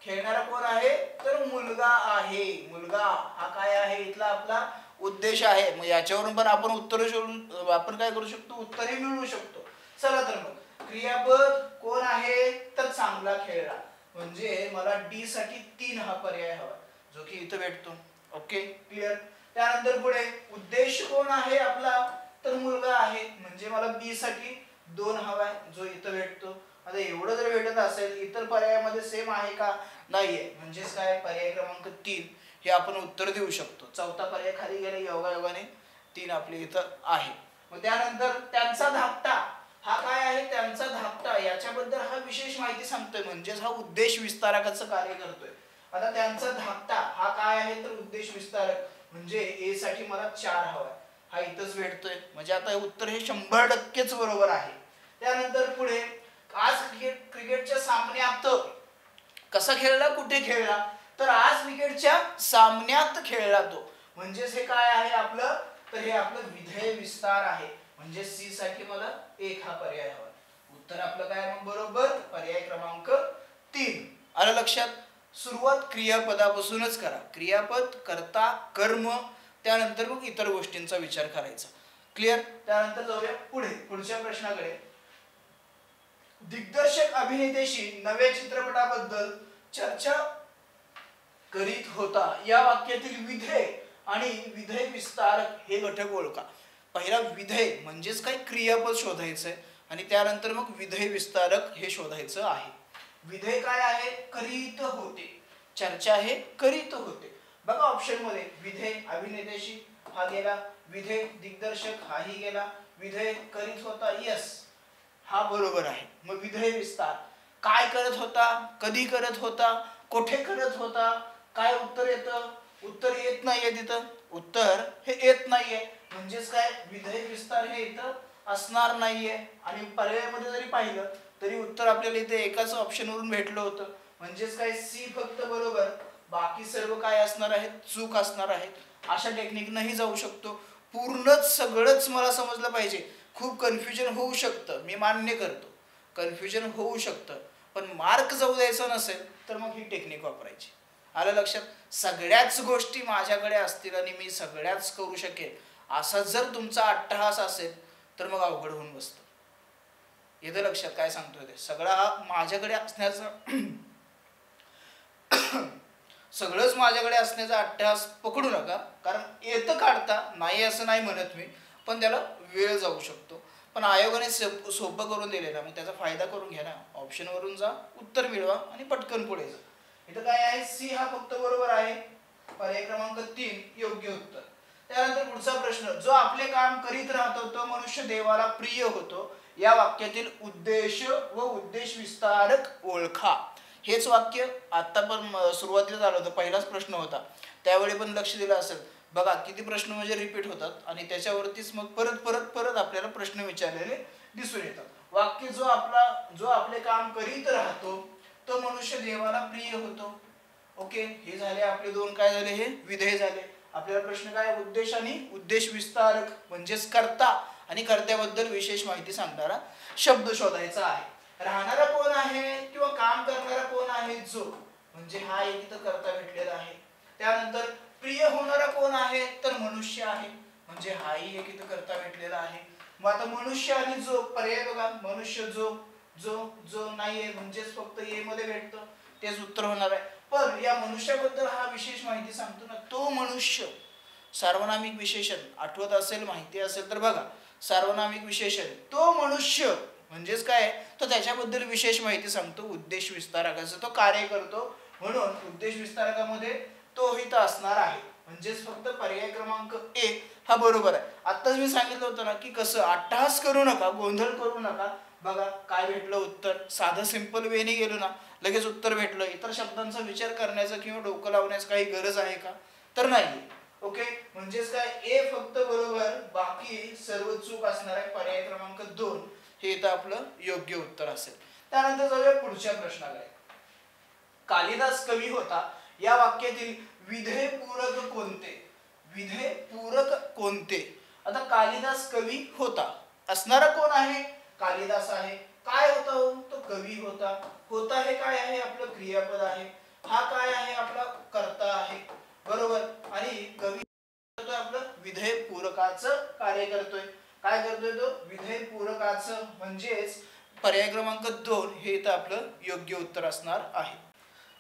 खेळणारा कोण आहे, तर मुलगा आहे. मुलगा हा काय आहे, इथला आपला उद्देश आहे. मग याच्यावरून पण आपण उत्तर शोधून आपण काय करू शकतो, उत्तरही मिळवू शकतो. चला तर मग क्रियापद कोण आहे, तर चांगला खेळला. म्हणजे मला डी साठी 3 हा पर्याय हवा, जो की इथं भेटतो. Okay, clear. त्यानंतर पुढे उद्देश कोण आहे आपला, तर मुलगा आहे. म्हणजे मला बी साठी 2 हवाय, जो इथं भेटतो. आता एवढं जर भेटत असेल, इतर पर्यायामध्ये सेम आहे का, नाहीये. म्हणजेच काय, पर्याय क्रमांक 3 हे आपण उत्तर देऊ शकतो. चौथा पर्याय खाली गेला, योगायोगाने 3 आपले इथं आहे. मग त्यानंतर त्यांचा धाकटा हा काय आहे, त्यांचा धाकटा. याच्याबद्दल हा विशेष माहिती सांगतोय, म्हणजेच हा उद्देश विस्तारकाचं कार्य करतोय. आता त्यांचा धाकटा हा काय आहे, तर उद्देश विस्तारक. म्हणजे ए साठी मला 4 हवाय, हा इथंच भेटतोय. म्हणजे आता उत्तर हे 100%च बरोबर आहे. त्यानंतर पुढे, आज क्रिकेटच्या सामन्यात कसा खेळला, कुठे खेळला, तर आज क्रिकेटच्या सामन्यात खेळला तो. म्हणजेच हे काय आहे आपलं, तर हे आपलं विधेय विस्तार आहे. म्हणजे सी साठी मला 1 हा पर्याय हवा. उत्तर आपलं काय मग बरोबर, पर्याय क्रमांक 3. आलं लक्षात. सुरुवात क्रियापदापासूनच करा. क्रियापद, कर्ता, कर्म, त्यानंतर मग इतर गोष्टींचा विचार करायचा. क्लिअर. त्यानंतर जाऊया पुढे, पुढच्या प्रश्नाकडे. दिग्दर्शक अभिनेत्याशी नव्या चित्रपटाबद्दल चर्चा करीत होता. या वाक्यातील विधेय आणि विधेय विस्तारक हे घटक ओळखा. पहिला विधेय म्हणजेच काय, क्रियापद शोधायचंय आणि त्यानंतर मग विधेय विस्तारक हे शोधायचं आहे. विधेय काय आहे, करीत होते. चर्चा हे करीत होते. बघा ऑप्शन मध्ये, विधेय अभिनेत्याशी हा गेला, विधेय दिग्दर्शक हाही गेला, विधेय करीत होता, यस हा बरोबर आहे. मग विधेय विस्तार काय करत होता, कधी करत होता, कुठे करत होता, काय उत्तर येतं, उत्तर येत नाहीये तिथं. उत्तर हे येत नाहीये. म्हणजेच काय, विधेय विस्तार हे इथं असणार नाहीये आणि पर्यायामध्ये जरी पाहिलं तरी उत्तर आपल्याला इथे एकाच ऑप्शनवरून भेटलं होतं. म्हणजेच काय सी फक्त बरोबर, बाकी सर्व काय असणार आहेत चूक असणार आहेत. अशा टेक्निकनंही जाऊ शकतो. पूर्णच सगळंच मला समजलं पाहिजे, खूप कन्फ्युजन होऊ शकतं, मी मान्य करतो कन्फ्युजन होऊ शकतं, पण मार्क जाऊ द्यायचा नसेल तर मग ही टेक्निक वापरायची. आलं लक्षात? सगळ्याच गोष्टी माझ्याकडे असतील आणि मी सगळ्याच करू शकेल असा जर तुमचा अट्टहास असेल तर मग अवघड होऊन बसतं. येतं लक्षात काय सांगतोय ते? सगळा हा माझ्याकडे असण्याचा सगळंच माझ्याकडे असण्याचा अट्टहास पकडू नका, कारण येतं काढता, नाही असं नाही म्हणत मी, पण त्याला वेळ जाऊ शकतो. पण आयोगाने सोपं करून दिले ना, मग त्याचा फायदा करून घ्या ना. ऑप्शनवरून जा, उत्तर मिळवा आणि पटकन पुढे जा. इथं काय आहे, सी हा फक्त बरोबर आहे, पर्याय क्रमांक 3 योग्य उत्तर. त्यानंतर पुढचा प्रश्न, जो आपले काम करीत राहतो तो मनुष्य देवाला प्रिय होतो, या वाक्यातील उद्देश व उद्देश विस्तारक ओळखा. हेच वाक्य आता पण सुरुवातीला झालं होतं, पहिलाच प्रश्न होता, त्यावेळी पण लक्ष दिलं असेल. बघा किती प्रश्न म्हणजे रिपीट होतात आणि त्याच्यावरतीच मग परत परत परत आपल्याला प्रश्न विचारलेले दिसून येतात. वाक्य जो आपले काम करीत राहतो तो मनुष्य देवाला प्रिय होतो. ओके, हे झाले आपले दोन, काय झाले, हे विधेय झाले. आपल्याला प्रश्न काय, उद्देश आणि उद्देश विस्तारक म्हणजेच कर्ता आणि कर्त्याबद्दल विशेष माहिती सांगणारा शब्द शोधायचा आहे. राहणारा कोण आहे किंवा काम करणारा कोण आहे, जो, म्हणजे हा एक इथं कर्ता भेटलेला आहे. त्यानंतर प्रिय होणारा कोण आहे तर मनुष्य आहे, म्हणजे हाही एक इथं कर्ता भेटलेला आहे. मग आता मनुष्य आणि जो, पर्याय बघा, मनुष्य जो जो जो नाहीये म्हणजेच फक्त ए मध्ये भेटतं, तेच उत्तर होणार आहे. पण या मनुष्याबद्दल हा विशेष माहिती सांगतो ना, तो मनुष्य, सार्वनामिक विशेषण आठवत असेल, माहिती असेल तर बघा, सार्वनामिक विशेषण तो मनुष्य म्हणजेच काय, तो त्याच्याबद्दल विशेष माहिती सांगतो. उद्देश विस्तारकाचं तो कार्य करतो, म्हणून उद्देश विस्तारकामध्ये तो इथं असणार आहे. म्हणजेच फक्त पर्याय क्रमांक 1 हा बरोबर आहे. आत्ताच मी सांगितलं होतं ना की कसं अट्टहास करू नका, गोंधळ करू नका. बघा काय भेटलं उत्तर, साधं सिंपल वेने गेलो ना लगेच उत्तर भेटलं. इतर शब्दांचा विचार करण्याचा किंवा डोकं लावण्याची काही गरज आहे का, तर नाही. ओके, म्हणजेच काय, ए फक्त बरोबर, बाकी सर्व चूक असणार आहे. पर्याय क्रमांक 2 हे इथं आपलं योग्य उत्तर असेल. त्यानंतर जाऊया पुढच्या प्रश्नाकडे. कालिदास कवी होता, या वाक्यातील विधेय पूरक कोणते? विधेय पूरक कोणते? आता कालिदास कवी होता, असणारा कोण आहे, कालिदास आहे. काय होता हो, तो कवी होता. होता हे काय आहे, आपलं क्रियापद आहे. हा काय आहे, आपला कर्ता आहे, बरोबर. आणि कवी करतोय आपलं विधेय पूरकाचं कार्य करतोय. काय करतोय तो, विधेय पूरकाचं, म्हणजेच पर्याय क्रमांक 2 हे इथं आपलं योग्य उत्तर असणार आहे.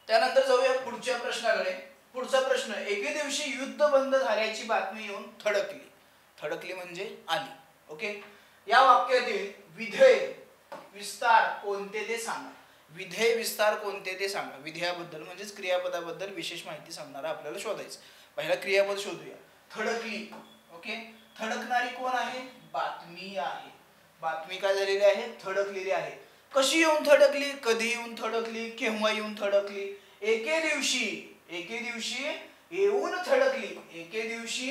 त्यानंतर जाऊया पुढच्या प्रश्नाकडे. पुढचा प्रश्न, एके दिवशी युद्ध बंद झाल्याची बातमी येऊन थडकली. थडकली म्हणजे आली. ओके, या वाक्यातील विधेय विस्तार कोणते ते सांगा. विधेय विस्तार कोणते ते सांगा. विधेयाबद्दल म्हणजेच क्रियापदाबद्दल विशेष माहिती सांगणारा आपल्याला शोधायचं. पहिला क्रियापद शोधूया, थडकली. ओके, थडकणारी कोण आहे, बातमी आहे. बातमी काय झालेली आहे, थडकलेली आहे. कशी येऊन थडकली, कधी येऊन थडकली, केव्हा येऊन थडकली, एके दिवशी. एके दिवशी येऊन थडकली. एके दिवशी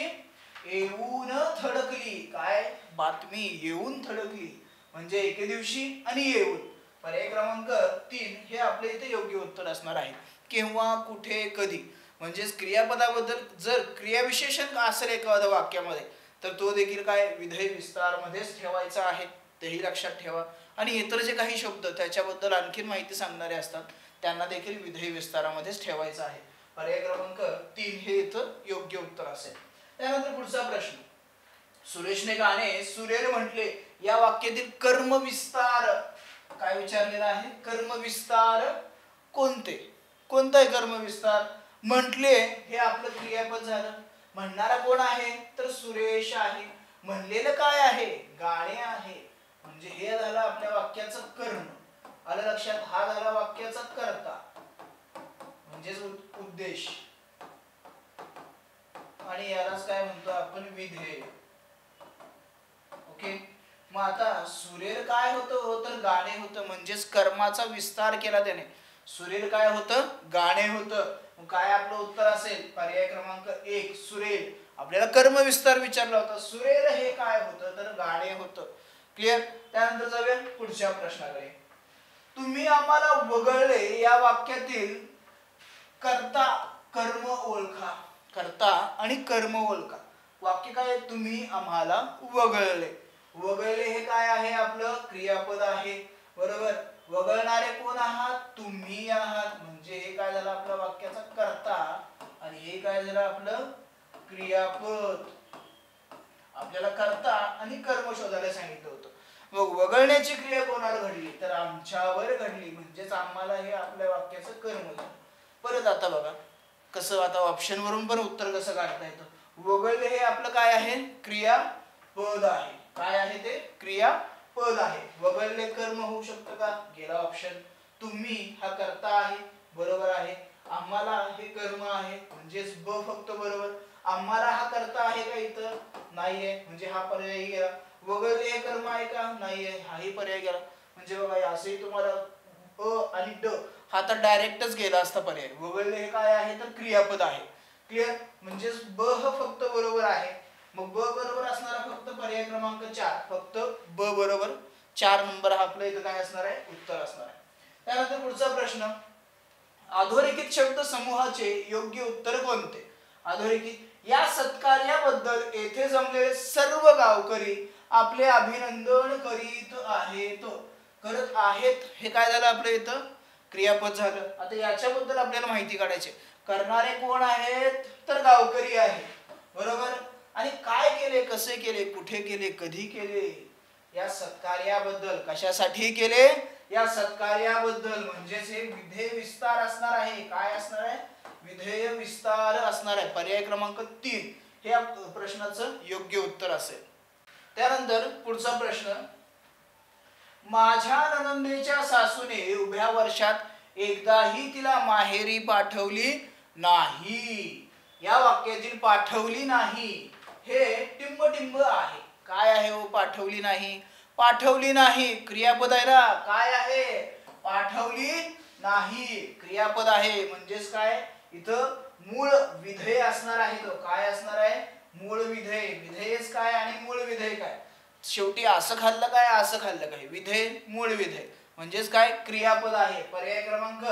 येऊन थडकली. काय, बातमी येऊन थडकली म्हणजे एके दिवशी आणि येऊन. पर्याय क्रमांक 3 हे आपल्या इथे योग्य उत्तर असणार आहे. केव्हा, कुठे, कधी, म्हणजेच क्रियापदाबद्दल जर क्रियाविशेषण असेल एखाद्या वाक्यामध्ये तर तो देखील काय विधेय विस्तार मध्येच ठेवायचा आहे, तेही लक्षात ठेवा. आणि इतर जे काही शब्द त्याच्याबद्दल आणखी माहिती सांगणारे असतात त्यांना देखील विधेय विस्तारामध्येच ठेवायचं आहे. पर्याय क्रमांक 3 हे इथं योग्य उत्तर असेल. त्यानंतर पुढचा प्रश्न, सुरेशने गाणे सुरेल म्हटले, या वाक्यातील कर्मविस्तार काय विचारलेला आहे, कर्मविस्तार कोणते? कोणता आहे कर्मविस्तार? म्हटले हे आपलं क्रियापद झालं. म्हणणारा कोण आहे तर सुरेश आहे. म्हणलेलं काय आहे, गाणे आहे. म्हणजे हे झालं आपल्या वाक्याचं कर्म. आलं लक्षात? हा झाला वाक्याचा कर्ता म्हणजेच उद्देश, आणि यालाच काय म्हणतो आपण, विधेय. ओके, मग आता सुरेल काय होतं तर गाणे होतं, म्हणजेच कर्माचा विस्तार केला त्याने. सुरेल काय होतं, गाणे होतं. काय आपलं उत्तर असेल, पर्याय क्रमांक 1 सुरेल. आपल्याला कर्म विस्तार विचारला होता, सुरेल हे काय होतं तर गाणे होतं. क्लिअर. त्यानंतर जाऊया पुढच्या प्रश्नाकडे. तुम्ही आम्हाला वगळले या वाक्यातील कर्ता कर्म ओळखा. कर्ता आणि कर्म ओळखा. वाक्य काय आहे? तुम्ही आम्हाला वगळले. वगळले हे काय आहे? आपलं क्रियापद आहे. बरोबर. वगळणारे कोण आहात? तुम्ही आहात. म्हणजे हे काय झालं आपल्या वाक्याचा कर्ता आणि हे काय झालं आपलं क्रियापद. आपल्याला कर्ता आणि कर्म शोधायला सांगितलं होतं. मग वगळण्याची क्रिया कोणावर घडली? तर आमच्यावर घडली. म्हणजेच आम्हाला हे आपल्या वाक्याचं कर्म झालं. परत आता बघा कसं, आता ऑप्शन वरून पण उत्तर कसं काढता येतं. वगळले हे आपलं काय आहे? क्रियापद आहे. काय आहे ते? क्रियापद आहे. वगळले कर्म होऊ शकतं का? गेला ऑप्शन. तुम्ही हा कर्ता आहे, बरोबर आहे. आम्हाला हे कर्म आहे, म्हणजेच ब फक्त बरोबर. आम्हाला हा कर्ता आहे का इथं? नाहीये, म्हणजे हा पर्याय गेला. वगळले हे कर्म आहे का? नाहीये, हाही पर्याय गेला. म्हणजे बघा असेही तुम्हाला अ आणि ड हा तर डायरेक्टच गेला असता पर्याय. वगळले हे काय आहे? तर क्रियापद आहे. क्लिअर. म्हणजेच ब ह फक्त बरोबर आहे. मग ब बरोबर असणारा फक्त पर्याय क्रमांक 4, फक्त ब बरोबर 4 नंबर हा आपल्या इथं काय असणार आहे? उत्तर असणार आहे. त्यानंतर पुढचा प्रश्न. अधोरेखित शब्द समूहाचे योग्य उत्तर कोणते? अधोरेखित या सत्कार्याबद्दल येथे जमलेले सर्व गावकरी आपले अभिनंदन करीत आहेत. करत आहेत हे काय झालं आपल्या इथं? क्रियापद झालं. आता याच्याबद्दल आपल्याला माहिती काढायची. करणारे कोण आहेत? तर गावकरी आहे, बरोबर. आणि काय केले, कसे केले, कुठे केले, कधी केले? या सत्कार्याबद्दल. कशासाठी केले? या सत्कार्याबद्दल. म्हणजेच हे विधेय विस्तार असणार आहे. काय असणार आहे? विधेय विस्तार असणार आहे. पर्याय क्रमांक 3 हे प्रश्नाचं योग्य उत्तर असेल. त्यानंतर पुढचा प्रश्न. माझ्या नणंदेच्या सासूने उभ्या वर्षात एकदाही तिला माहेरी पाठवली नाही. या वाक्यातील पाठवली नाही हे टिंब आहे. काय आहे हो? पाठवली नाही. पाठवली नाही क्रियापद आहे ना. काय आहे? पाठवली नाही क्रियापद आहे. म्हणजेच काय? इथं मूळ विधेय असणार आहे. तो काय असणार आहे? मूळ विधेय. विधेयच काय आणि मूळ विधेय काय? शेवटी असं खाल्लं काय, असं खाल्लं काय? विधेय, मूळ विधेय. म्हणजेच काय? क्रियापद आहे. पर्याय क्रमांक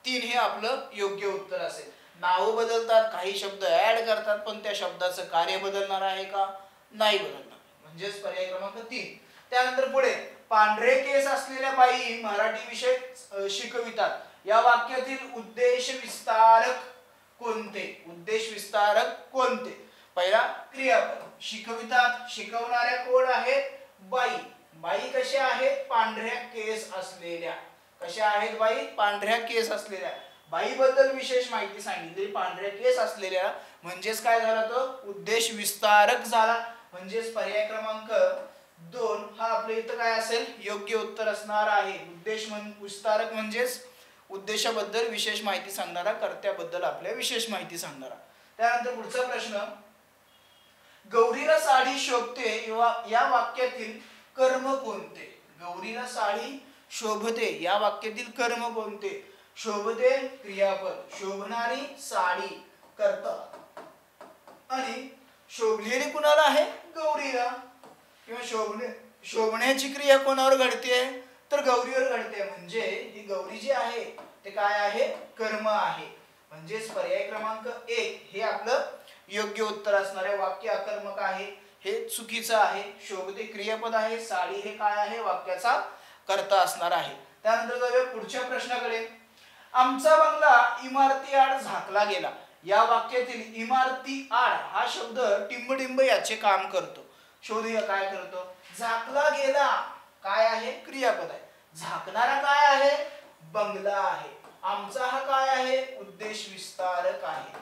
3 हे आपलं योग्य उत्तर असेल. नाव बदलतात, काही शब्द ऍड करतात, पण त्या शब्दाचं कार्य बदलणार आहे का? नाही बदलणार. म्हणजेच पर्याय क्रमांक 3. त्यानंतर पुढे. पांढरे केस असलेल्या बाई मराठी विषय शिकवितात. या वाक्यातील उद्देश विस्तारक कोणते? उद्देश विस्तारक कोणते? पहिला क्रियापद. शिकवितात. शिकवणाऱ्या कोण आहेत? बाई. बाई कशा आहेत? पांढऱ्या केस असलेल्या. कशा आहेत बाई? पांढऱ्या केस असलेल्या. बाई बद्दल विशेष माहिती सांगितली. पांढऱ्या केस असलेल्या म्हणजेच काय झाला? तो उद्देश विस्तारक झाला. म्हणजेच पर्याय क्रमांक 2 हा आपल्या इथं काय असेल? योग्य उत्तर असणार आहे. उद्देश विस्तारक म्हणजेच उद्देशाबद्दल विशेष माहिती सांगणारा, कर्त्याबद्दल आपल्या विशेष माहिती सांगणारा. त्यानंतर पुढचा प्रश्न. गौरीला साडी शोभते या वाक्यातील कर्म कोणते? गौरीला साडी शोभते या वाक्यातील कर्म कोणते? शोभते क्रियापद. शोभणारी साडी कर्ता. आणि शोभलेली कुणाला आहे? गौरीला. किंवा शोभण्याची क्रिया कोणावर घडते? तर गौरीवर घडते. म्हणजे ही गौरी जी आहे ते काय आहे? कर्म आहे. म्हणजेच पर्याय क्रमांक 1 हे आपलं योग्य उत्तर असणार आहे. वाक्य अकर्मक आहे हे चुकीचं आहे. शोभते क्रियापद आहे. साडी हे काय आहे? वाक्याचा कर्ता असणार आहे. त्यानंतर जाऊया पुढच्या प्रश्नाकडे. आमचा बंगला इमारती आड झाकला गेला. या वाक्यातील इमारती आड हा शब्द टिंब याचे काम करतो. शोधूया काय करतो? झाकला गेला काय आहे? क्रियापद आहे. झाकणारा काय आहे? बंगला आहे. आमचा हा काय आहे? उद्देश विस्तारक आहे.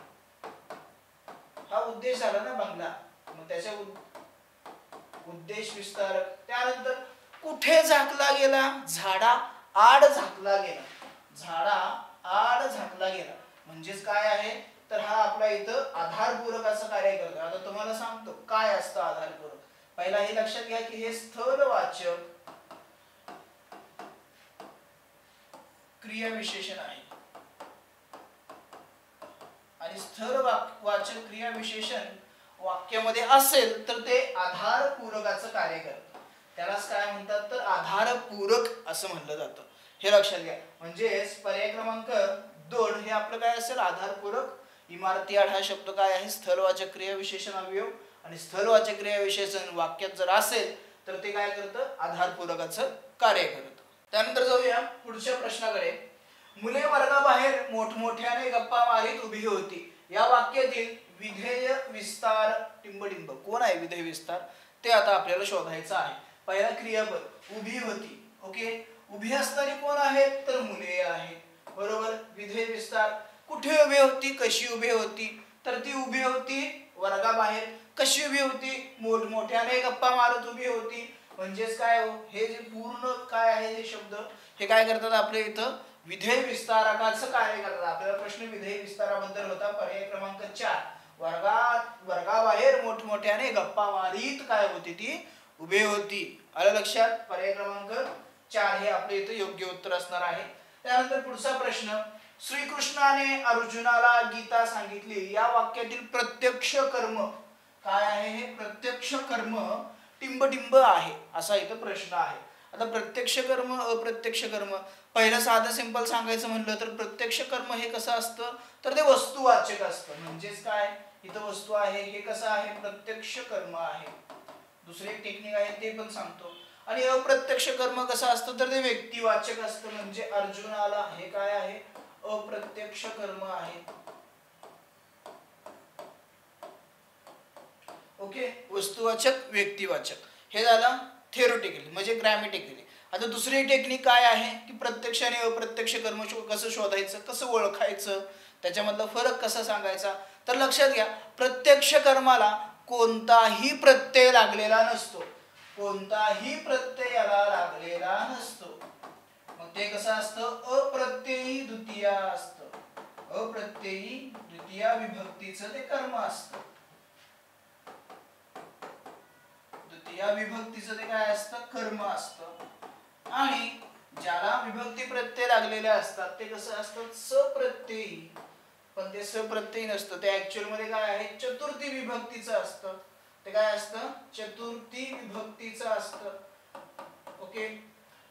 हा उद्देश झाला ना बंगला, मग त्याच्या उद्देश विस्तारक. त्यानंतर कुठे झाकला गेला? झाडा आड झाकला गेला. झाडा आड झाकला गेला म्हणजेच काय आहे? तर हा आपला इथं आधारपूरक असं कार्य करतो. आता तुम्हाला सांगतो काय असतं आधारपूरक. पहिला हे लक्षात घ्या की हे स्थलवाचक क्रियाविशेषण आहे. आणि स्थलवाचक क्रियाविशेषण वाक्यामध्ये असेल तर ते आधारपूरकाचं कार्य करतं. त्यालाच काय म्हणतात तर आधारपूरक असं म्हणलं जातं. हे लक्षात घ्या. म्हणजेच पर्याय क्रमांक 2 हे आपलं काय असेल आधारपूरक. इमारती आड हा शब्द काय आहे स्थलवाचक क्रिया विशेषण अवयव आणि स्थलवाचक क्रिया विशेषण वाक्यात जर असेल तर ते काय करतं आधारपूरकाचं कार्य करतं. त्यानंतर जाऊया पुढच्या प्रश्नाकडे. मुले वर्गाबाहेर मोठमोठ्याने गप्पा मारीत उभी होती. या वाक्यातील विधेय विस्तार टिंबडिंब कोण आहे विधेय विस्तार ते आता आपल्याला शोधायचं आहे. पहिला क्रियापद उभी होती. ओके उभी असणारी कोण आहेत तर मुले आहेत. बरोबर. विधेय विस्तार कुठे उभी होती कशी उभी होती तर ती उभी होती वर्गाबाहेर. कशी उभी होती मोठमोठ्याने गप्पा मारत उभी होती. म्हणजेच काय हो हे जे पूर्ण काय आहे हे शब्द हे काय करतात आपल्या इथं विधेय विस्तारकाचं कार्य करतात. आपल्याला प्रश्न विधेय विस्ताराबद्दल होता. पर्याय क्रमांक 4 वर्गाबाहेर मोठमोठ्याने गप्पा मारीत काय होती ती उभी होती. आलं लक्षात. पर्याय क्रमांक 4 हे आपल्या इथं योग्य उत्तर असणार आहे. त्यानंतर पुढचा प्रश्न. श्रीकृष्णाने अर्जुनाला गीता सांगितली. या वाक्यातील प्रत्यक्ष कर्म काय आहे हे प्रत्यक्ष कर्म टिंबटिंब आहे असा इथं प्रश्न आहे. आता प्रत्यक्ष कर्म अप्रत्यक्ष कर्म पहिलं साधं सिंपल सांगायचं म्हणलं तर प्रत्यक्ष कर्म हे कसं असतं तर ते वस्तुवाचक असतं. म्हणजेच काय इथं वस्तू आहे हे कसं आहे प्रत्यक्ष कर्म आहे. दुसरी एक टेक्निक आहे ते पण सांगतो. आणि अप्रत्यक्ष कर्म कसं असतं तर ते व्यक्तिवाचक असतं. म्हणजे अर्जुनाला हे काय आहे अप्रत्यक्ष कर्म आहे. ओके वस्तुवाचक व्यक्तिवाचक हे झालं थेरोटिकली म्हणजे ग्रॅमॅटिकली. आता दुसरी टेक्निक काय आहे की प्रत्यक्ष आणि अप्रत्यक्ष कर्म कसं शोधायचं कसं ओळखायचं त्याच्यामधला फरक कसा सांगायचा तर लक्षात घ्या. प्रत्यक्ष कर्माला कोणताही प्रत्यय लागलेला नसतो. कोणताही प्रत्यय याला लागलेला नसतो. मग ते कसं असतं अप्रत्ययी द्वितीय असतं. अप्रत्ययी द्वितीय विभक्तीचं ते कर्म असतं. द्वितीय विभक्तीचं ते काय असतं कर्म असतं. आणि ज्याला विभक्ती प्रत्यय लागलेले असतात ते कसं असतं सप्रत्ययी. पण ते सप्रत्ययी नसतं. ते ऍक्च्युअल मध्ये काय आहे चतुर्थी विभक्तीचं असतं. ते काय असतं चतुर्थी विभक्तीचं असतं. ओके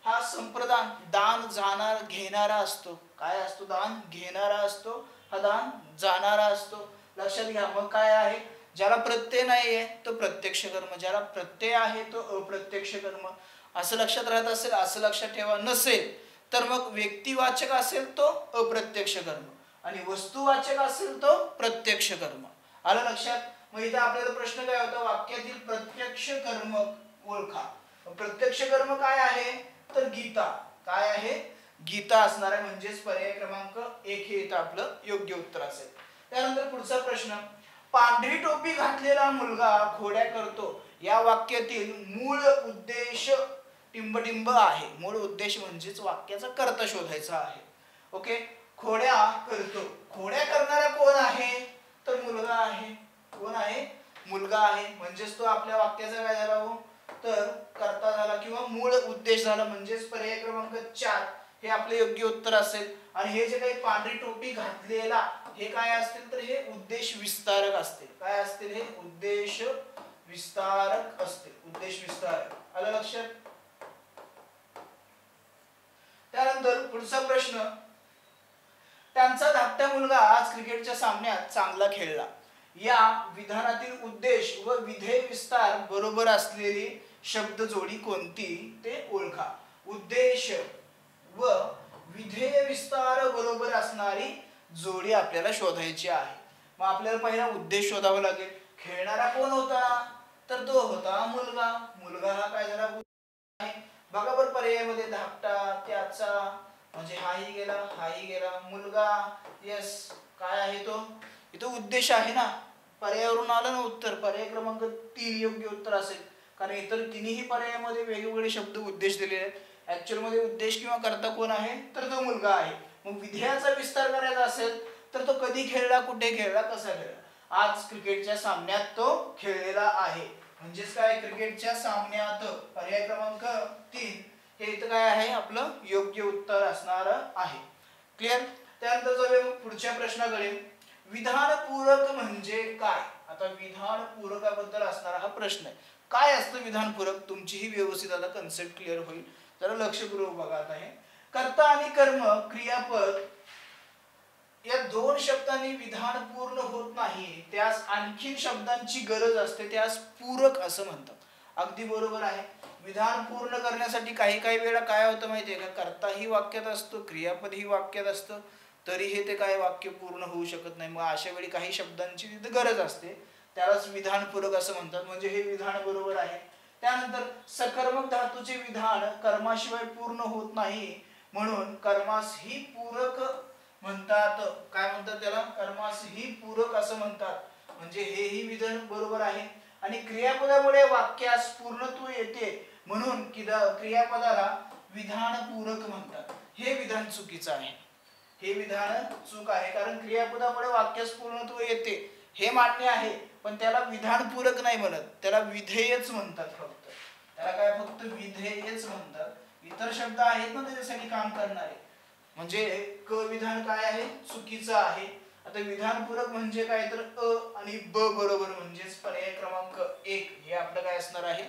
हा संप्रदान दान जाणार घेणारा असतो. काय असतो दान घेणारा असतो. हा दान जाणारा असतो. लक्षात घ्या. मग काय आहे ज्याला प्रत्यय नाहीये तो प्रत्यक्ष कर्म ज्याला प्रत्यय आहे तो अप्रत्यक्ष कर्म असं लक्षात राहत असेल असं लक्षात ठेवा. नसेल तर मग व्यक्तिवाचक असेल तो अप्रत्यक्ष कर्म आणि वस्तुवाचक असेल तो प्रत्यक्ष कर्म. आलं लक्षात. मग इथे आपल्याला प्रश्न काय होता वाक्यातील प्रत्यक्ष कर्म ओळखा. प्रत्यक्ष कर्म काय आहे तर गीता. काय आहे गीता असणार आहे. म्हणजेच पर्याय क्रमांक 1 हे इथं आपलं योग्य उत्तर असेल. त्यानंतर पुढचा प्रश्न. पांढरी टोपी घातलेला मुलगा खोड्या करतो. या वाक्यातील मूळ उद्देश टिंबटिंब आहे. मूळ उद्देश म्हणजेच वाक्याचा कर्ता शोधायचा आहे. ओके खोड्या करतो. खोड्या करणारा कोण आहे तर मुलगा आहे. कोण आहे मुलगा आहे. म्हणजेच तो आपल्या वाक्याचा काय झाला हो तर कर्ता झाला किंवा मूळ उद्देश झाला. म्हणजेच पर्याय क्रमांक 4 हे आपले योग्य उत्तर असेल. आणि हे जे काही पांढरी टोपी घातलेला हे काय असतील तर हे उद्देश विस्तारक असतील. काय असतील हे उद्देश विस्तारक असतील. उद्देश विस्तारक. आलं लक्षात. त्यानंतर पुढचा प्रश्न. त्यांचा धाकटा मुलगा आज क्रिकेटच्या सामन्यात चांगला खेळला. या विधानातील उद्देश व विधेय विस्तार बरोबर असलेली शब्द जोडी कोणती ते ओळखा. उद्देश व विधेय विस्तार बरोबर असणारी जोडी आपल्याला शोधायची आहे. मग आपल्याला पहिला उद्देश शोधावा लागेल. खेळणारा कोण होता तर तो होता मुलगा. मुलगा हा काय झाला आहे. बघा बरं पर्यायामध्ये धाकटा त्याचा म्हणजे हाही गेला मुलगा. यस काय आहे तो इथं उद्देश आहे ना. पर्यायावरून आलं ना उत्तर. पर्याय क्रमांक 3 योग्य उत्तर असेल. कारण इतर तिन्ही पर्यायामध्ये वेगवेगळे शब्द उद्देश दिलेले आहेत. ऍक्च्युअल मध्ये उद्देश किंवा कर्ता कोण आहे तर तो मुलगा आहे. मग विधेयाचा विस्तार करायचा असेल तर तो कधी खेळला कुठे खेळला कसा खेळला. आज क्रिकेटच्या सामन्यात तो खेळलेला आहे. म्हणजेच काय क्रिकेटच्या सामन्यात पर्याय क्रमांक 3 हे इथं काय आहे आपलं योग्य उत्तर असणार आहे. क्लिअर. त्यानंतर जाऊया मग पुढच्या प्रश्नाकडे. विधानपूरक म्हणजे काय. आता विधानपूरकाबद्दल असणारा हा प्रश्न आहे. काय असतं विधानपूरक, तुमची ही व्यवस्थित आता कन्सेप्ट क्लिअर होईल. जरा लक्षपूर्वक बघा. आता हे कर्ता आणि कर्म क्रियापद या दोन शब्दांनी विधान पूर्ण होत नाही, त्यास आणखी शब्दांची गरज असते, त्यास पूरक असं म्हणतात. अगदी बरोबर आहे. विधान पूर्ण करण्यासाठी काही काही वेळा काय होतं माहितीये का, कर्ता ही वाक्यात असतो, क्रियापद ही वाक्यात असतं, तरीही ते काय वाक्य पूर्ण होऊ शकत नाही. मग अशा वेळी काही शब्दांची तिथे गरज असते, त्यालाच विधानपूरक असं म्हणतात. म्हणजे हे विधान बरोबर आहे. त्यानंतर सकर्मक धातूचे विधान कर्माशिवाय पूर्ण होत नाही, म्हणून कर्मास ही पूरक म्हणतात. काय म्हणतात त्याला, कर्मास ही पूरक असं म्हणतात. म्हणजे हेही विधान बरोबर आहे. आणि क्रियापदामुळे वाक्यास पूर्णत्व येते, म्हणून क्रियापदाला विधान पूरक म्हणतात. हे विधान चुकीचं आहे. हे विधान चूक आहे. कारण क्रियापदामुळे वाक्यास पूर्णत्व येते हे मान्य आहे, पण त्याला विधान पूरक नाही म्हणत, त्याला विधेयच म्हणतात. फक्त त्याला काय, फक्त विधेयच म्हणतात. इतर शब्द आहेत ना त्याच्यासाठी काम करणारे. म्हणजे क विधान काय आहे, चुकीचं आहे. आता विधानपूरक म्हणजे काय, तर अ आणि ब बरोबर, म्हणजेच पर्याय क्रमांक 1 हे आपलं काय असणार आहे,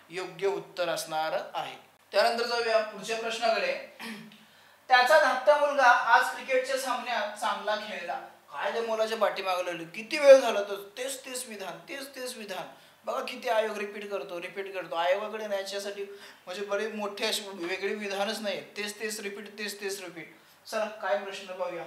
योग्य उत्तर असणार आहे. त्यानंतर जाऊया पुढच्या प्रश्नाकडे. त्याचा धाकटा मुलगा आज क्रिकेटच्या सामन्यात चांगला खेळला. काय त्या मुलाच्या पाठीमागे लागलं, किती वेळ झाला तर तेच तेच विधान, तेच तेच विधान. बघा किती आयोग रिपीट करतो. आयोगाकडे न्यायच्यासाठी म्हणजे बरे मोठे असे वेगळे विधानच नाही, तेच तेच रिपीट. चला काय प्रश्न पाहूया.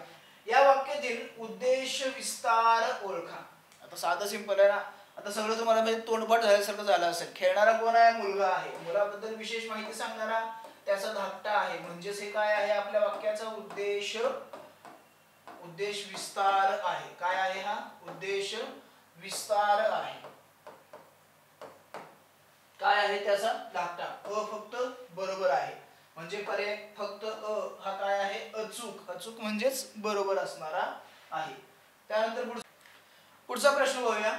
या वाक्यातील उद्देश विस्तार ओळखा. आता साधं सिंपल आहे ना. आता सगळं तुम्हाला म्हणजे तोंडपाठ झाल्यासारखं झालं असेल. खेळणारा कोण आहे, मुलगा आहे. मुलाबद्दल विशेष माहिती सांगणारा त्याचा धाकटा आहे. म्हणजेच हे काय आहे, आपल्या वाक्याचा उद्देश विस्तार आहे. काय आहे हा, उद्देश विस्तार आहे. काय आहे त्याचा धाकटा. अ फक्त बरोबर आहे. म्हणजे पर्याय फक्त अ हा काय आहे, अचूक म्हणजेच बरोबर असणारा आहे. त्यानंतर पुढचा प्रश्न बघूया.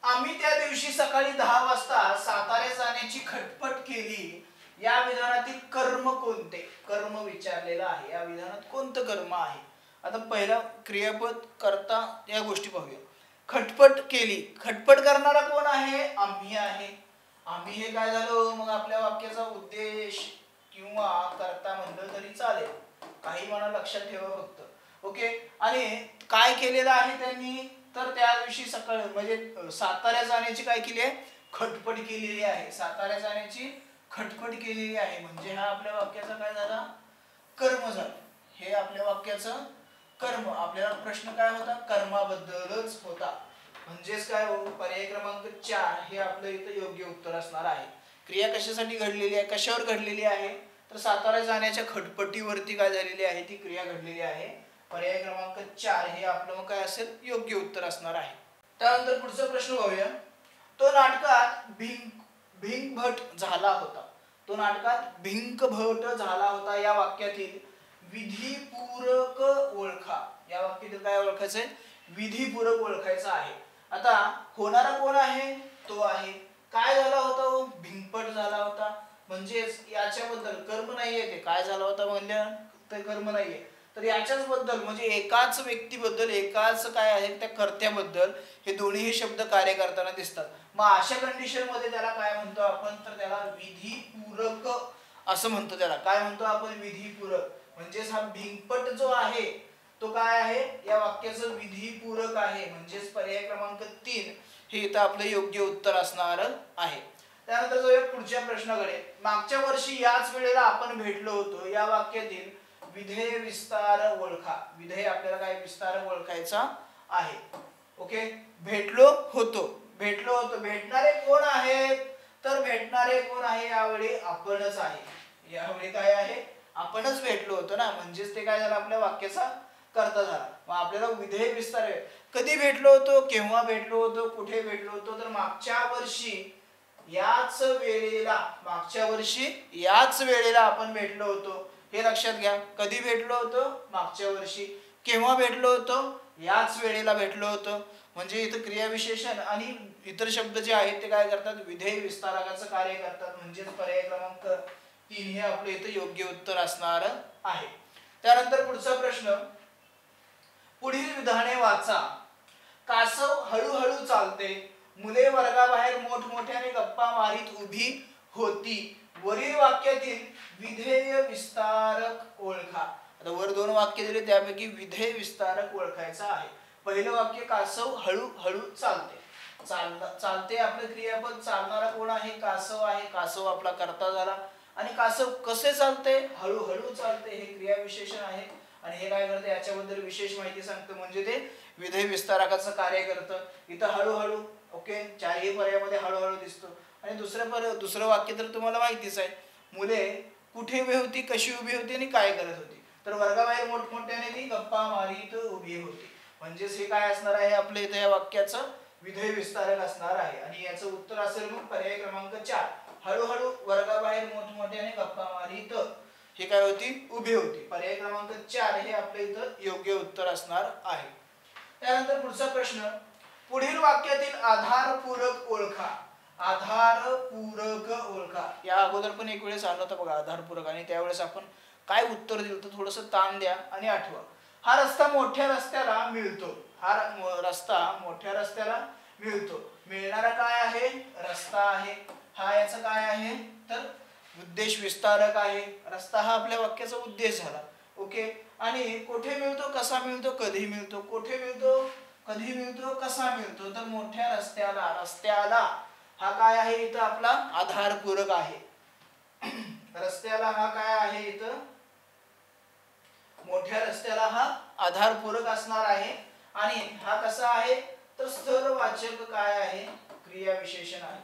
आम्ही त्या दिवशी सकाळी 10 वाजता सातारा जाण्याची खटपट केली. या विधानातील कर्म कोणते, कर्म विचारलेला आहे. या विधानात कोणतं कर्म आहे. आता पहिला क्रियापद कर्ता या गोष्टी पाहूया. खटपट केली, खटपट करणारा कोण आहे, आम्ही आहे. आम्ही हे काय झालं, मग आपल्या वाक्याचा उद्देश किंवा कर्ता म्हणलं तरी चालेल. काही म्हणा लक्षात ठेवा फक्त. ओके. आणि काय केलेलं आहे त्यांनी, तर त्या दिवशी सकाळी म्हणजे सातारा जाण्याची काय केली आहे, खटपट केलेली आहे. सातारा जाण्याची खटपट केलेली आहे. म्हणजे हा आपल्या वाक्याचा काय झाला, कर्म झाला. हे आपल्या वाक्याचं कर्म. आपल्याला प्रश्न काय होता, कर्माबद्दलच होता. म्हणजेच काय हो, पर्याय क्रमांक 4 हे आपलं इथं योग्य उत्तर असणार आहे. क्रिया कशासाठी घडलेली आहे, कशावर घडलेली आहे, तर सातारा जाण्याच्या खटपटीवरती काय झालेली आहे, ती क्रिया घडलेली आहे. पर्याय क्रमांक 4 हे आपलं मग काय असेल, योग्य उत्तर असणार आहे. त्यानंतर पुढचा प्रश्न पाहूया. तो नाटकात भिंगभट झाला होता. तो नाटकात भिंगभट झाला होता. या वाक्यातील विधिपूरक ओळखा. या वाक्यातील काय ओळखायचंय, विधिपूरक ओळखायचं आहे. आता होणारा कोण आहे, तो आहे. काय झाला होता, भिंगपट झाला होता. म्हणजेच याच्याबद्दल कर्म नाहीये, ते काय झाला होता म्हणलं तर कर्म नाहीये, तर याच्याच बद्दल म्हणजे एकाच व्यक्तीबद्दल, एकाच काय आहे त्या कर्त्याबद्दल हे दोन्ही शब्द कार्य करताना दिसतात. मग अशा कंडिशन मध्ये त्याला काय म्हणतो आपण, तर त्याला विधिपूरक असं म्हणतो. त्याला काय म्हणतो आपण, विधिपूरक. म्हणजेच हा भिंगपट जो आहे तो काय आहे, या वाक्याचं विधिपूरक आहे. म्हणजेच पर्याय क्रमांक 3 हे इथं आपलं योग्य उत्तर असणार आहे. त्यानंतर जाऊया पुढच्या प्रश्नाकडे. मागच्या वर्षी याच वेळेला आपण भेटलो होतो. या वाक्यातील विधेय विस्तार ओळखा. विधेय आपल्याला काय विस्तार ओळखायचा आहे. ओके. भेटलो होतो. भेटणारे कोण आहेत, तर भेटणारे कोण आहे, यावेळी आपणच आहे. यावेळी काय आहे, आपणच भेटलो होतो ना. म्हणजेच ते काय झालं, आपल्या वाक्याचा कर्ता झाला. मग आपल्याला विधेय विस्तार कधी भेटलो होतो, केव्हा भेटलो होतो, कुठे भेटलो होतो, तर मागच्या वर्षी याच वेळेला आपण भेटलो होतो. हे लक्षात घ्या. कधी भेटलो होतो, मागच्या वर्षी. केव्हा भेटलो होतो, याच वेळेला भेटलो होतो. म्हणजे इथं क्रियाविशेषण आणि इतर शब्द जे आहेत ते काय करतात, विधेय विस्तारकाचं कार्य करतात. म्हणजेच पर्याय क्रमांक 3 हे आपलं इथं योग्य उत्तर असणार आहे. त्यानंतर पुढचा प्रश्न. पुढील विधाने वाचा. कासव हळूहळू चालते, मुले वर्गाबाहेर मोठमोठ्याने गप्पा मारीत उभी होती. वरील वाक्यातील विधेय विस्तारक ओळखा. आता वर दोन वाक्य दिले त्यापैकी विधेय विस्तारक ओळखायचा आहे. पहिलं वाक्य कासव हळूहळू चालते. चालते आपलं क्रियापद. चालणारा कोण आहे? कासव आहे. कासव आपला कर्ता झाला. आणि कासव कसे चालते? हळूहळू चालते. हे क्रियाविशेषण आहे आणि हे काय करते याच्याबद्दल विशेष माहिती सांगतं, म्हणजे ते विधेय विस्तारकाचं कार्य करतं. इथं हळूहळू, ओके, चारही पर्यायामध्ये हळूहळू दिसतो. आणि दुसरं वाक्य तर तुम्हाला माहितीच आहे. मुले कुठे उभी होती, कशी उभी होती आणि काय करत होती. तर वर्गाबाहेर मोठमोठ्याने ती गप्पा मारीत उभी होती. म्हणजेच हे काय असणार आहे आपल्या इथे या वाक्याचं विधेय विस्तारक असणार आहे. आणि याचं उत्तर असेल मग पर्याय क्रमांक 4. हळूहळू वर्गाबाहेर मोठमोठ्याने गप्पा मारीत हे काय होती? उभी होती. पर्याय क्रमांक 4 हे आपल्या इथं योग्य उत्तर असणार आहे. त्यानंतर पुढचा प्रश्न, पुढील वाक्यातील आधारपूरक ओळखा. आधारपूरक ओळखा. या अगोदर पण एक वेळेस आलं होतं बघा आधारपूरक, आणि त्यावेळेस आपण काय उत्तर दिलं तर थोडंसं ताण द्या आणि आठवा. हा रस्ता मोठ्या रस्त्याला मिळतो. हा रस्ता मोठ्या रस्त्याला मिळतो. मिळणारा काय आहे? रस्ता आहे. हा याचं काय आहे तर उद्देश विस्तारक आहे. रस्ता हा आपल्या वाक्याचा उद्देश झाला. ओके. आणि कुठे मिळतो, कसा मिळतो, कधी मिळतो. कुठे मिळतो, कधी मिळतो, कसा मिळतो. तर मोठ्या रस्त्याला. रस्त्याला हा काय आहे इथं आपला आधारपूरक आहे. रस्त्याला हा काय आहे इथं, मोठ्या रस्त्याला हा आधारपूरक असणार आहे. आणि हा कसा आहे तर स्थलवाचक काय आहे? क्रियाविशेषण आहे.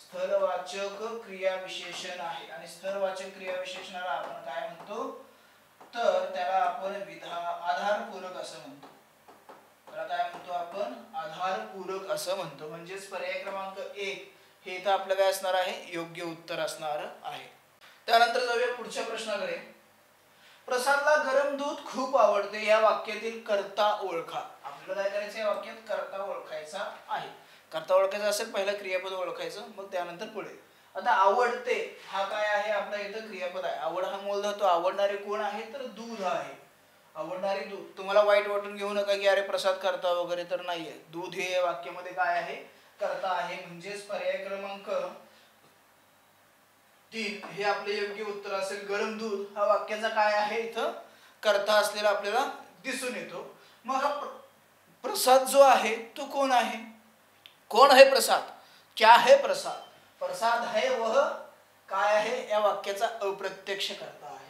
स्थलवाचक क्रियाविशेषण आहे. आणि स्थलवाचक क्रियाविशेषणाला आपण काय म्हणतो तर त्याला आपण आधारपूरक असं म्हणतो. त्याला काय म्हणतो आपण? आधारपूरक असं म्हणतो. म्हणजेच पर्याय क्रमांक 1 हे इथं आपलं काय असणार आहे? योग्य उत्तर असणार आहे. त्यानंतर जाऊया पुढच्या प्रश्नाकडे. प्रसादला गरम दूध खूप आवडते. या वाक्यातील कर्ता ओळखा. आपल्याला काय करायचं? या वाक्यात कर्ता ओळखायचा आहे. कर्ता ओळखायचा असेल पहिला क्रियापद ओळखायचं, मग त्यानंतर पुढे. आता आवडते हा काय आहे आपला इथं क्रियापद आहे. आवड हा मूळ धातू. आवडणारे कोण आहे तर दूध आहे. आवडणारे दूध. तुम्हाला वाईट वाटून घेऊ नका की अरे प्रसाद कर्ता वगैरे, तर नाहीये. दूध हे वाक्यामध्ये काय आहे? कर्ता आहे. म्हणजेच पर्याय क्रमांक 3 हे आपले योग्य उत्तर असेल. गरम दूध हा वाक्याचा काय आहे इथं कर्ता असलेला आपल्याला दिसून येतो. मग हा प्रसाद जो आहे तो कोण आहे? कोण है प्रसाद? क्या है प्रसाद? प्रसाद है वह काय आहे या वाक्याचा अप्रत्यक्ष कर्ता आहे.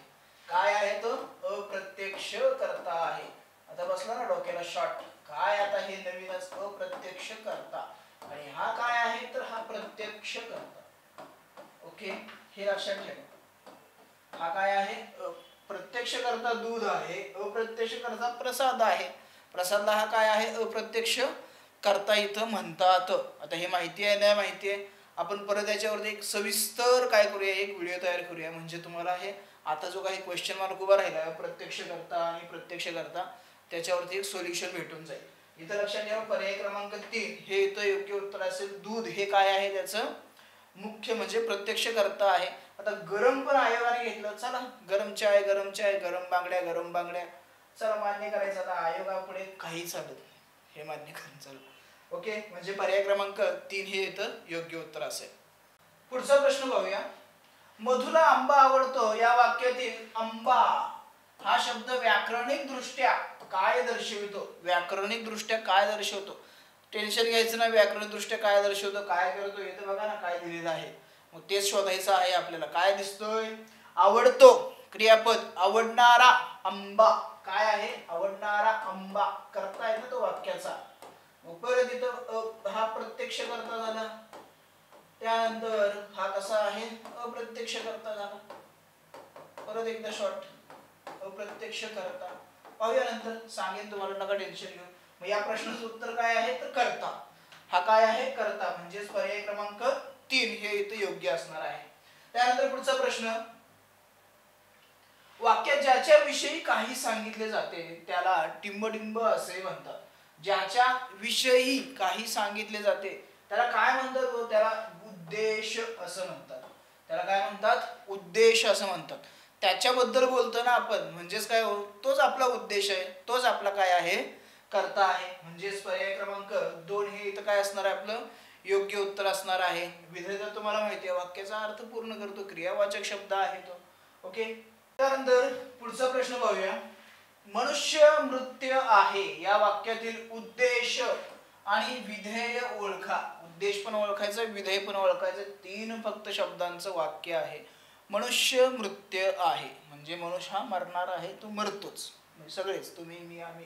काय आहे तो? अप्रत्यक्ष कर्ता आहे. आता बसला ना डोक्याला शॉट. काय आता हे नवीनच अप्रत्यक्ष कर्ता. आणि हा काय आहे तर हा प्रत्यक्ष कर्ता. ओके, हे लक्षात ठेवा. हा काय आहे? प्रत्यक्ष कर्ता दूध आहे. अप्रत्यक्ष कर्ता प्रसाद आहे. प्रसादला हा काय आहे? अप्रत्यक्ष कर्ता इथं म्हणतात. आता हे माहिती आहे नाही माहिती आहे, आपण परत याच्यावरती एक सविस्तर काय करूया, एक व्हिडिओ तयार करूया. म्हणजे तुम्हाला हे आता जो काही क्वेश्चन मार्क उभा राहिला प्रत्यक्ष कर्ता आणि प्रत्यक्ष कर्ता, त्याच्यावरती एक सोल्युशन भेटून जाईल. इथं लक्षात ठेवा पर्याय क्रमांक 3 हे इथं योग्य उत्तर असेल. दूध हे काय आहे त्याचं मुख्य म्हणजे प्रत्यक्ष कर्ता आहे. आता गरम पण आयोगाने घेतलं. चला गरम चाय, गरम चाय, गरम बांगड्या, गरम बांगड्या. चला मान्य करायचं. आता आयोगापुढे काही चालत नाही, हे मान्य करून चालू. ओके, म्हणजे पर्याय क्रमांक 3 हे इथं योग्य उत्तर असेल. पुढचा प्रश्न पाहूया. मधुला आंबा आवडतो. या वाक्यातील आंबा हा शब्द व्याकरणिक दृष्ट्या काय दर्शवितो? व्याकरणिक दृष्ट्या काय दर्शवतो? टेन्शन घ्यायचं ना. व्याकरणिक दृष्ट्या काय दर्शवतो, काय करतो, हे तर बघा ना काय दिलेलं आहे. मग तेच शोधायचं आहे आपल्याला. काय दिसतोय? आवडतो क्रियापद. आवडणारा आंबा काय आहे? आवडणारा आंबा कर्ता आहे ना तो वाक्याचा. मग परत इथं हा प्रत्यक्ष कर्ता झाला. त्यानंतर हा कसा आहे? अप्रत्यक्ष कर्ता झाला. परत एकदा शॉर्ट अप्रत्यक्ष कर्ता. पाहूया नंतर, सांगेन तुम्हाला, नका टेन्शन घेऊ. मग या प्रश्नाचं उत्तर काय आहे तर कर्ता. हा काय आहे? कर्ता. म्हणजेच पर्याय क्रमांक 3 हे इथे योग्य असणार आहे. त्यानंतर पुढचा प्रश्न. वाक्यात ज्याच्या विषयी काही सांगितले जाते त्याला टिंबडिंब असे म्हणतात. ज्याच्या विषयी काही सांगितले जाते त्याला काय म्हणतात? त्याला उद्देश असं म्हणतात. त्याला काय म्हणतात? उद्देश असं म्हणतात. त्याच्याबद्दल बोलतो ना आपण, म्हणजेच काय हो, तोच आपला उद्देश आहे, तोच आपला काय आहे? कर्ता आहे. म्हणजेच पर्याय क्रमांक 2 हे इथं काय असणार आहे आपलं योग्य उत्तर असणार आहे. विधेय तर तुम्हाला माहिती आहे वाक्याचा अर्थ पूर्ण करतो, क्रियावाचक शब्द आहे तो. ओके, त्यानंतर पुढचा प्रश्न पाहूया. मनुष्य मृत्य आहे या वाक्यातील उद्देश आणि विधेय ओळखा. उद्देश पण ओळखायचं, विधेय पण ओळखायचं. 3 फक्त शब्दांचं वाक्य आहे. मनुष्य मृत्य आहे म्हणजे मनुष्य हा मरणार आहे, तो मरतोच. म्हणजे सगळेच, तुम्ही मी आम्ही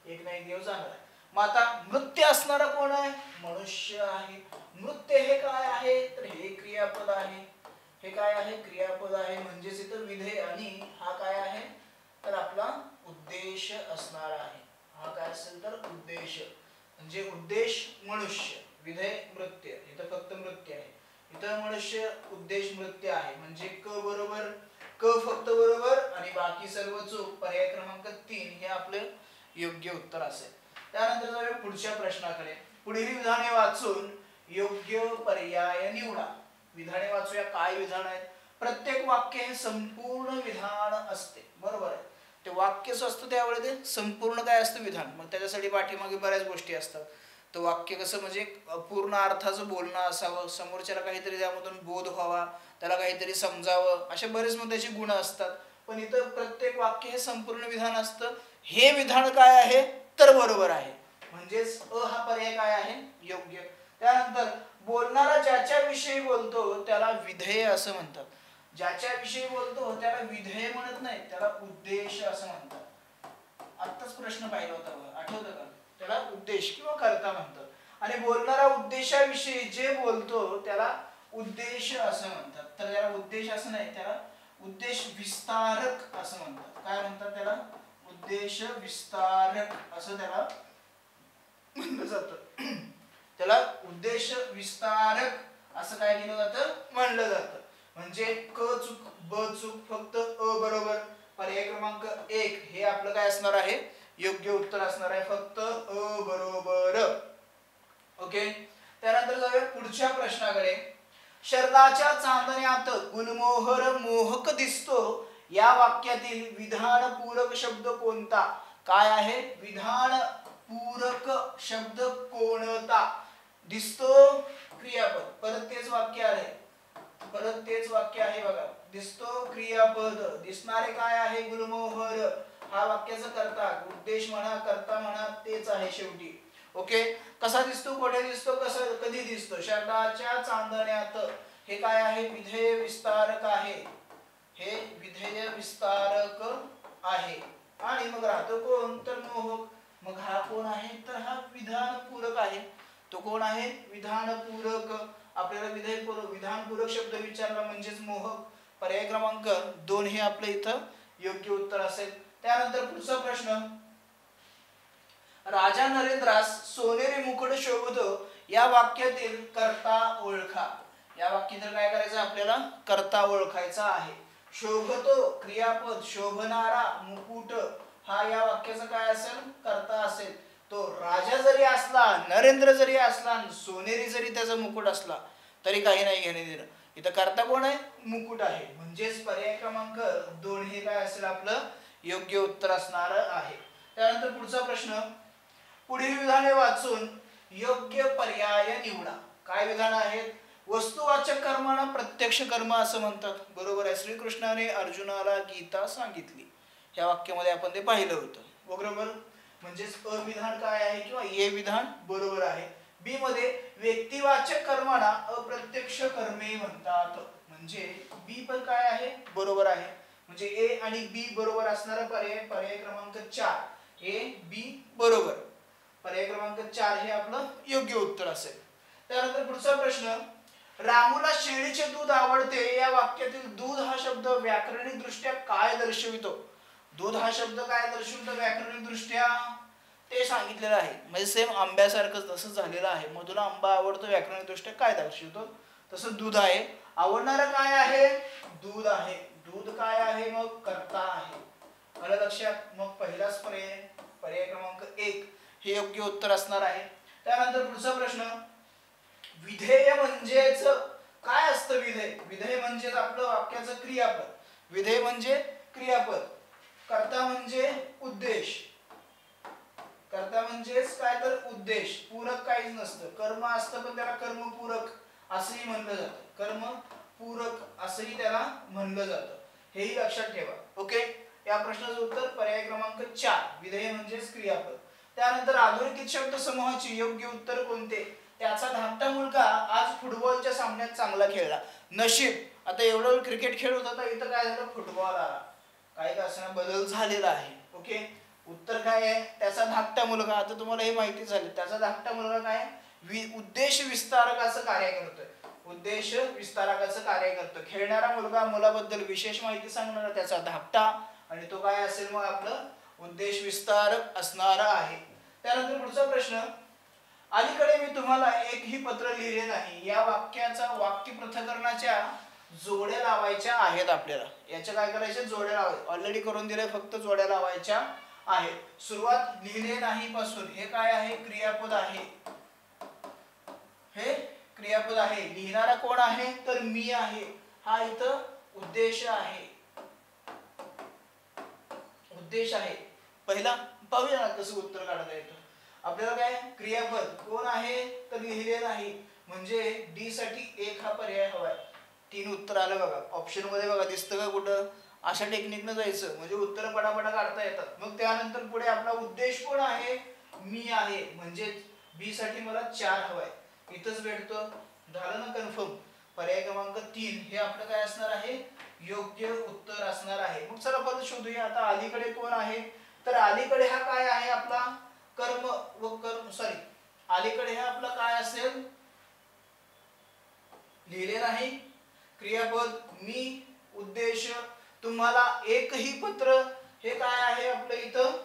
एक ना एक दिवस जाणार आहे. मग आता मृत्य असणारा कोण आहे? मनुष्य आहे. मृत्य हे काय आहे? तर हे क्रियापद आहे. हे काय आहे? क्रियापद आहे. म्हणजेच इथं विधेय आणि हा काय आहे? तर आपला उद्देश असणार आहे. हा काय असेल तर उद्देश. म्हणजे उद्देश मनुष्य, विधेय मृत्य. इथं फक्त मृत्य आहे, इथं मनुष्य, उद्देश मृत्य आहे. म्हणजे क बरोबर, क फक्त बरोबर आणि बाकी सर्व चूक. पर्याय क्रमांक 3 हे आपलं योग्य उत्तर असेल. त्यानंतर जाऊया पुढच्या प्रश्नाकडे. पुढील विधाने वाचून योग्य पर्याय निवडा. विधाने वाचूया. काय विधान आहेत? प्रत्येक वाक्य हे संपूर्ण विधान असते, बरोबर आहे. ते वाक्यच असतं त्यावेळी ते संपूर्ण काय असतं? विधान. मग त्याच्यासाठी पाठीमागे बऱ्याच गोष्टी असतात. तर वाक्य कसं म्हणजे पूर्ण अर्थाचं बोलणं असावं, समोरच्याला काहीतरी त्यामधून बोध व्हावा, त्याला काहीतरी समजावं, असे बरेच मग त्याची गुण असतात. पण इथं प्रत्येक वाक्य हे संपूर्ण विधान असतं. हे विधान काय आहे? तर बरोबर आहे. म्हणजेच अ हा पर्याय काय आहे? योग्य. त्यानंतर बोलणारा ज्याच्याविषयी बोलतो त्याला विधेय असं म्हणतात. ज्याच्याविषयी बोलतो त्याला विधेय म्हणत नाही, त्याला उद्देश असं म्हणतात. आत्ताच प्रश्न पाहिला होता बघा, आठवतं का? त्याला उद्देश किंवा कर्ता म्हणतात. आणि बोलणारा उद्देशाविषयी जे बोलतो त्याला उद्देश असं म्हणतात. तर त्याला उद्देश असं नाही, त्याला उद्देश विस्तारक असं म्हणतात. काय म्हणतात त्याला? उद्देश विस्तारक असं त्याला म्हणलं जातं. त्याला उद्देश विस्तारक असं काय केलं जातं? म्हणलं जातं. म्हणजे क चूक, ब चूक, फक्त अ बरोबर. पर्याय क्रमांक 1 हे आपलं काय असणार आहे? योग्य उत्तर असणार आहे. फक्त अ बरोबर. ओके, त्यानंतर जाऊया पुढच्या प्रश्नाकडे. शरदाच्या चांदण्यात गुलमोहर मोहक दिसतो या वाक्यातील विधान पूरक शब्द कोणता? काय आहे? विधान पूरक शब्द कोणता? दिसतो क्रियापद. परत तेच वाक्य आहे, परत तेच वाक्य आहे बघा. दिसतो क्रियापद. दिसणारे काय आहे? गुलमोहर. हा वाक्याचा कर्ता. उद्देश म्हणा, कर्ता म्हणा, तेच आहे शेवटी. ओके, कसा दिसतो? कुठे दिसतो? कसं, कधी दिसतो? शरदाच्या चांदण्यात. हे काय आहे? विधेय विस्तारक आहे. हे विधेय विस्तारक आहे. आणि मग राहतो कोण? तर मोहक. मग हा कोण आहे? तर हा विधान पूरक आहे. तो कोण आहे? विधान पूरक. आपल्याला विधान पूरक शब्द विचारला म्हणजेच मोहक. पर्याय क्रमांक 2 हे आपलं इथं योग्य उत्तर असेल. त्यानंतर पुढचा प्रश्न. राजा नरेंद्रास सोनेरी मुकुट शोभतो या वाक्यातील कर्ता ओळखा. या वाक्यातील काय करायचं? आपल्याला कर्ता ओळखायचा आहे. शोभतो क्रियापद, शोभणारा मुकुट हा या वाक्याचा काय असेल? कर्ता असेल. तो राजा जरी असला, नरेंद्र जरी असला, सोनेरी जरी त्याचा मुकुट असला तरी काही नाही घेणे देणं. इथं कर्ता कोण आहे? मुकुट आहे. म्हणजेच पर्याय क्रमांक 2 हे काय असेल? आपलं योग्य उत्तर असणार आहे. त्यानंतर पुढचा प्रश्न. पुढील विधाने वाचून योग्य पर्याय निवडा. काय विधान आहेत? वस्तुवाचक कर्मांना प्रत्यक्ष कर्म असं म्हणतात, बरोबर आहे. श्रीकृष्णाने अर्जुनाला गीता सांगितली, या वाक्यामध्ये आपण ते पाहिलं होतं, बरोबर. म्हणजेच अ विधान काय आहे किंवा ए विधान बरोबर आहे. बी मध्ये व्यक्तिवाचक कर्मांना अप्रत्यक्ष कर्मे म्हणतात. म्हणजे बी पण काय आहे? बरोबर आहे. म्हणजे ए आणि बी बरोबर असणारा पर्याय क्रमांक 4. ए बी बरोबर. पर्याय क्रमांक 4 हे आपलं योग्य उत्तर असेल. त्यानंतर पुढचा प्रश्न. रामूला शेळीचे दूध आवडते या वाक्यातील दूध हा शब्द व्याकरणिक दृष्ट्या काय दर्शवितो? दूध हा शब्द काय दर्शवितो व्याकरणिक दृष्ट्या? ते सांगितलेलं आहे. म्हणजे सेम आंब्यासारखं तसं झालेलं आहे. मग तुला आंबा आवडतो पर्याय दृष्ट्या काय दर्शवितो? तसं दूध आहे. आवडणारं काय आहे? दूध आहे. दूध काय आहे? मग कर्ता आहे. आलं लक्षात? मग पहिलाच पर्याय क्रमांक 1 हे योग्य उत्तर असणार आहे. त्यानंतर पुढचा प्रश्न. विधेय म्हणजेच काय असतं? विधेय म्हणजे आपलं वाक्याचं क्रियापद. विधेय म्हणजे क्रियापद. कर्ता म्हणजे उद्देश. कर्ता म्हणजे म्हणजेच काय तर उद्देश, पूरक काहीच नसतं, कर्म असतं पण त्याला कर्मपूरक असंही म्हणलं जातं, कर्म पूरक असंही त्याला म्हणलं जातं, हेही लक्षात ठेवा. ओके, या प्रश्नाचं उत्तर पर्याय क्रमांक 4 विधेय म्हणजेच क्रियापद. त्यानंतर अधोरेखित शब्द समूहाचे योग्य उत्तर कोणते? त्याचा धाकटा मुलगा आज फुटबॉलच्या सामन्यात चांगला खेळला. नशीब आता एवढा वेळ क्रिकेट खेळत होता, इथं काय झालं, फुटबॉल आला, काही का असं बदल झालेला आहे. ओके, उत्तर काय आहे, त्याचा धाकटा मुलगा. आता तुम्हाला हे माहिती झालं, त्याचा धाकटा मुलगा काय उद्देश विस्तारकाचं कार्य करतोय, उद्देश विस्तारकाचं कार्य करतो. खेळणारा मुलगा, मुलाबद्दल विशेष माहिती सांगणारा त्याचा धाकटा, आणि तो काय असेल मग आपलं उद्देश विस्तारक असणार आहे. त्यानंतर पुढचा प्रश्न, अलीकडे मी तुम्हाला एकही पत्र लिहिले नाही, या वाक्याचा वाक्य पृथक्करणाच्या जोड्या लावायच्या आहेत. आपल्याला याच्या काय करायचे, जोड्या लावायच्या. ऑलरेडी करून दिले, फक्त जोड्या लावायच्या आहेत. सुरुवात लिहिले नाही पासून, हे काय आहे, क्रियापद आहे, हे क्रियापद आहे. लिहिणारा कोण आहे, तर मी आहे, हा इथं उद्देश आहे, उद्देश आहे. पहिला पाहूया ना कसं उत्तर काढता येतं. आपल्याला काय, क्रियापद कोण आहे, तर लिहिले नाही, म्हणजे डी साठी 1 हा पर्याय हवाय. 3 उत्तर आलं बघा, ऑप्शन मध्ये बघा दिसतं का कुठं, अशा टेक्निकनं जायचं म्हणजे उत्तर पटापटा काढता येतात. मग त्यानंतर पुढे आपला उद्देश कोण आहे, मी आहे, म्हणजे बी साठी मला 4 हवाय, इथंच भेटतो. झालं ना कन्फर्म, पर्याय क्रमांक 3 हे आपलं काय असणार आहे, योग्य उत्तर असणार आहे. मग चला परत शोधूया. आता अलीकडे कोण आहे, तर अलीकडे हा काय आहे आपला कर्म व कर्म, सॉरी, अलीकडे हा आपला काय असेल, लिहिले नाही, क्रियापद मी, उद्देश. तुम्हाला एकही पत्र, हे काय आहे आपलं इथं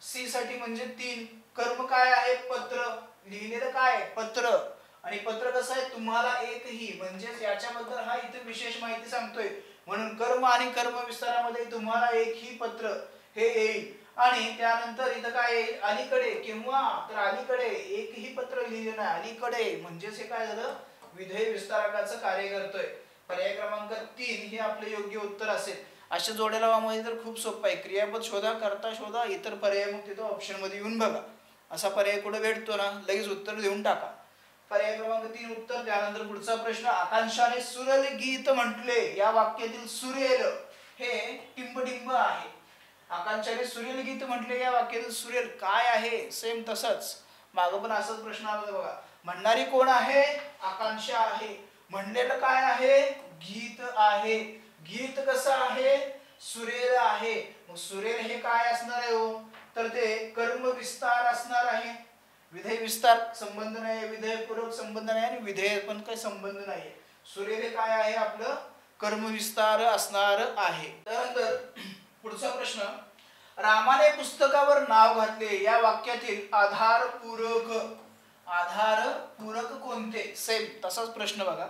सी साठी म्हणजे 3. कर्म काय आहे, पत्र, लिहिलेलं काय पत्र, आणि पत्र कसं आहे, तुम्हाला एकही, म्हणजे याच्याबद्दल हा इथे विशेष माहिती सांगतोय, म्हणून कर्म आणि कर्म विस्तारामध्ये तुम्हाला एकही पत्र हे येईल. आणि त्यानंतर इथं काय येईल, अलीकडे, केव्हा, तर अलीकडे एकही पत्र लिहिले नाही, अलीकडे म्हणजेच हे काय झालं, विधेय विस्तारकाचं कार्य करतोय. पर्याय क्रमांक 3 हे आपलं योग्य उत्तर असेल. अशा जोड्या लावामध्ये तर खूप सोपं आहे, क्रियापद शोधा, कर्ता शोधा, इतर पर्याय मग तिथं ऑप्शन मध्ये येऊन बघा, असा पर्याय कुठे भेटतो ना, लगेच उत्तर देऊन टाका. पर्याय क्रमांक 3 उत्तर. त्यानंतर पुढचा प्रश्न, आकांक्षाने सुरेल गीत म्हटले, या वाक्यातील सुरेल हे टिंबटिंब आहे. आकांक्षाने सुरेल गीत म्हटले, या वाक्यातील सुरेल काय आहे, सेम तसंच मागं पण असाच प्रश्न आला बघा. म्हणणारी कोण आहे, आकांक्षा आहे, म्हणलेलं काय आहे, गीत आहे, गीत कसं आहे, सुरेल आहे. मग सुरेल हे काय असणार आहे हो, तर ते कर्म विस्तार असणार आहे. विधेय विस्तार संबंध नाही, विधेय पूरक संबंध नाही, आणि विधेय पण काही संबंध नाही. सुरेल हे काय आहे, आपलं कर्म विस्तार असणार आहे. त्यानंतर पुढचा प्रश्न, रामाने पुस्तकावर नाव घातले, या वाक्यातील आधारपूरक, आधारपूरक कोणते, सेम तसाच प्रश्न बघा.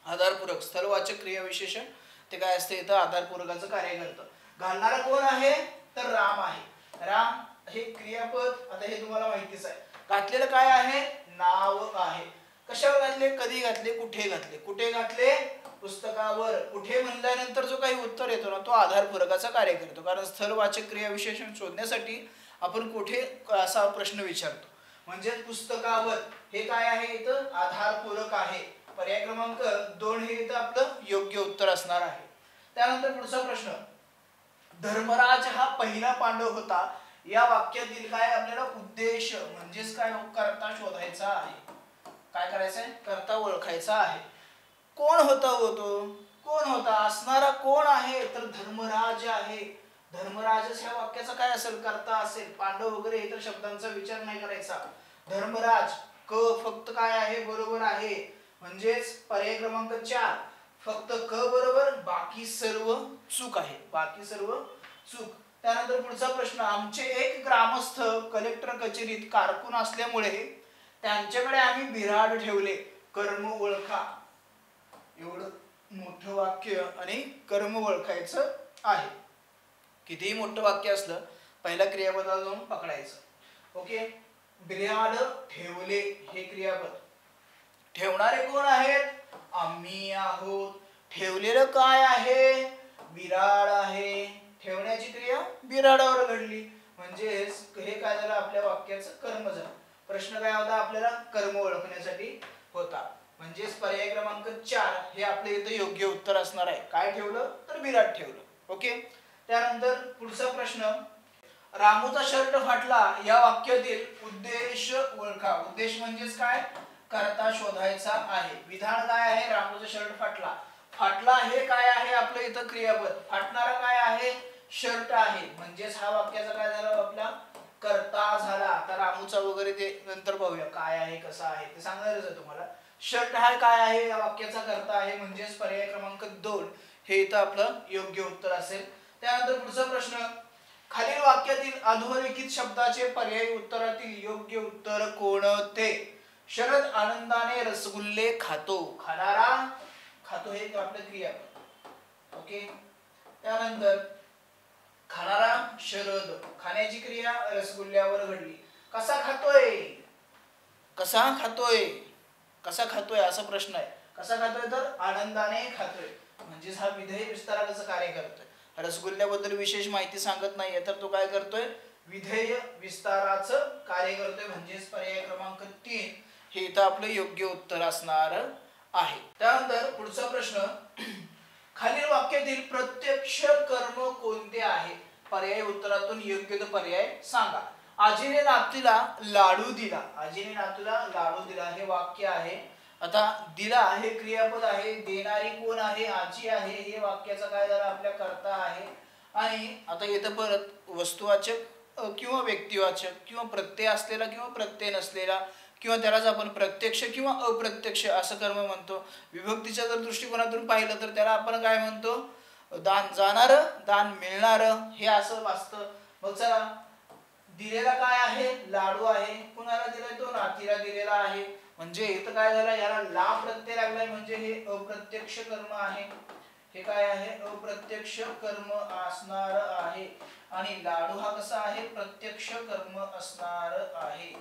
आधारपूरक स्थलवाचक क्रियाविशेषण ते काय असते, इथं आधारपूरकाचं कार्य करतं. घालणारा कोण आहे, तर राम आहे, राम हे क्रियापद. आता हे तुम्हाला माहितीच आहे. घातलेलं काय आहे, नाव आहे. कशावर घातले, कधी घातले, कुठे घातले, कुठे घातले, पुस्तकावर. कुठे म्हणल्यानंतर जो काही उत्तर येतो ना, तो आधारपूरकाचा कार्य करतो, कारण स्थलवाचक क्रियाविशेषण शोधण्यासाठी आपण कुठे असा प्रश्न विचारतो. म्हणजे पुस्तकावर हे काय आहे, इथं आधारपूरक आहे. पर्याय क्रमांक 2 हे इथं आपलं योग्य उत्तर असणार आहे. त्यानंतर पुढचा प्रश्न, धर्मराज हा पहिला पांडव होता, या वाक्यातील काय आपल्याला उद्देश म्हणजेच काय, कर्ता शोधायचा आहे. काय करायचं आहे, कर्ता ओळखायचा आहे. कोण होता हो तो, कोण होता, असणारा कोण आहे, तर धर्मराज आहे. धर्मराजच ह्या वाक्याचा काय असेल, कर्ता असेल. पांडव वगैरे इतर शब्दांचा विचार नाही करायचा. धर्मराज, क फक्त काय आहे, बरोबर आहे, म्हणजेच पर्याय क्रमांक 4 फक्त क बरोबर, बाकी सर्व चूक आहे, बाकी सर्व चूक. त्यानंतर पुढचा प्रश्न, आमचे एक ग्रामस्थ कलेक्टर कचेरीत कारकून असल्यामुळे त्यांच्याकडे आम्ही बिऱ्हाड ठेवले, कर्म ओळखा. एवढं मोठं वाक्य आणि कर्म ओळखायचं आहे. कितीही मोठं वाक्य असलं, पहिल्या क्रियापदाला जाऊन पकडायचं. ओके, बिऱ्हाड ठेवले हे क्रियापद. ठेवणारे कोण आहेत, आम्ही आहोत. ठेवलेलं काय आहे, बिऱ्हाड आहे. ठेवण्याची क्रिया बिऱ्हाडावर घडली. म्हणजेच हे काय झालं, आपल्या वाक्याचं कर्म झालं. प्रश्न काय होता, आपल्याला कर्म ओळखण्यासाठी होता. म्हणजेच पर्याय क्रमांक 4 हे आपले इथे योग्य उत्तर असणार आहे. काय ठेवलं तर विराट ठेवलं. ओके. त्यानंतर पुढचा प्रश्न, रामूचा शर्ट फाटला या वाक्यातील उद्देश ओळखा. उद्देश म्हणजेच काय, कर्ता शोधायचा आहे. विधान काय आहे, रामूचा शर्ट फाटला. फाटला हे काय आहे, आपलं इथं क्रियापद. फाटणारा काय आहे, शर्ट आहे. म्हणजेच हा वाक्याचा काय झाला, आपला कर्ता झाला. आता रामूचा वगैरे ते नंतर पाहूया काय आहे कसं आहे ते सांगणारच आहे तुम्हाला. शर्ट हा काय आहे, या वाक्याचा कर्ता आहे. म्हणजेच पर्याय क्रमांक 2 हे इथं आपलं योग्य उत्तर असेल. त्यानंतर पुढचा प्रश्न, खालील वाक्यातील अधोरेखित शब्दाचे पर्यायी उत्तरातील योग्य उत्तर कोणते. शरद आनंदाने रसगुल्ले खातो. खाणारा, खातो हे आपलं क्रियापद. ओके. त्यानंतर खाणारा शरद, खाण्याची क्रिया रसगुल्ल्यावर घडली. कसा खातोय, कसा खातोय, कसा खातोय असा प्रश्न आहे. कसा खातोय तर आनंदाने खातोय. म्हणजेच हा विधेय विस्ताराचं कार्य करतोय. रसगुल्ल्याबद्दल विशेष माहिती सांगत नाहीये तर तो काय करतोय, विधेय विस्ताराचं कार्य करतोय. म्हणजेच पर्याय क्रमांक 3 हे इथं आपलं योग्य उत्तर असणार आहे. त्यानंतर पुढचा प्रश्न, खालील वाक्यातील प्रत्यक्ष कर्म कोणते आहे. पर्याय उत्तरातून योग्य तो पर्याय सांगा. आजीने नातीला लाडू दिला. आजीने नातीला लाडू दिला हे वाक्य आहे. आता दिला हे क्रियापद आहे. देणारी कोण आहे, आजी आहे. हे वाक्याचा काय झाला, आपल्या कर्ता आहे. आणि आता येतं परत वस्तुवाचक किंवा व्यक्तिवाचक किंवा प्रत्यय असलेला किंवा प्रत्यय नसलेला किंवा त्यालाच आपण प्रत्यक्ष किंवा अप्रत्यक्ष असं कर्म म्हणतो. विभक्तीच्या जर दृष्टिकोनातून पाहिलं तर त्याला आपण काय म्हणतो, दान जाणार, दान मिळणार हे असं वाचतं. मग चला, दिलेला काय आहे, लाडू आहे. कुणाला दिलाय, तो नातीला दिलेला आहे. म्हणजे इथं काय झालं, याला ला प्रत्यय लागलाय. म्हणजे हे अप्रत्यक्ष कर्म आहे. हे काय आहे, अप्रत्यक्ष कर्म असणार आहे. आणि लाडू हा कसा आहे, प्रत्यक्ष कर्म असणार आहे.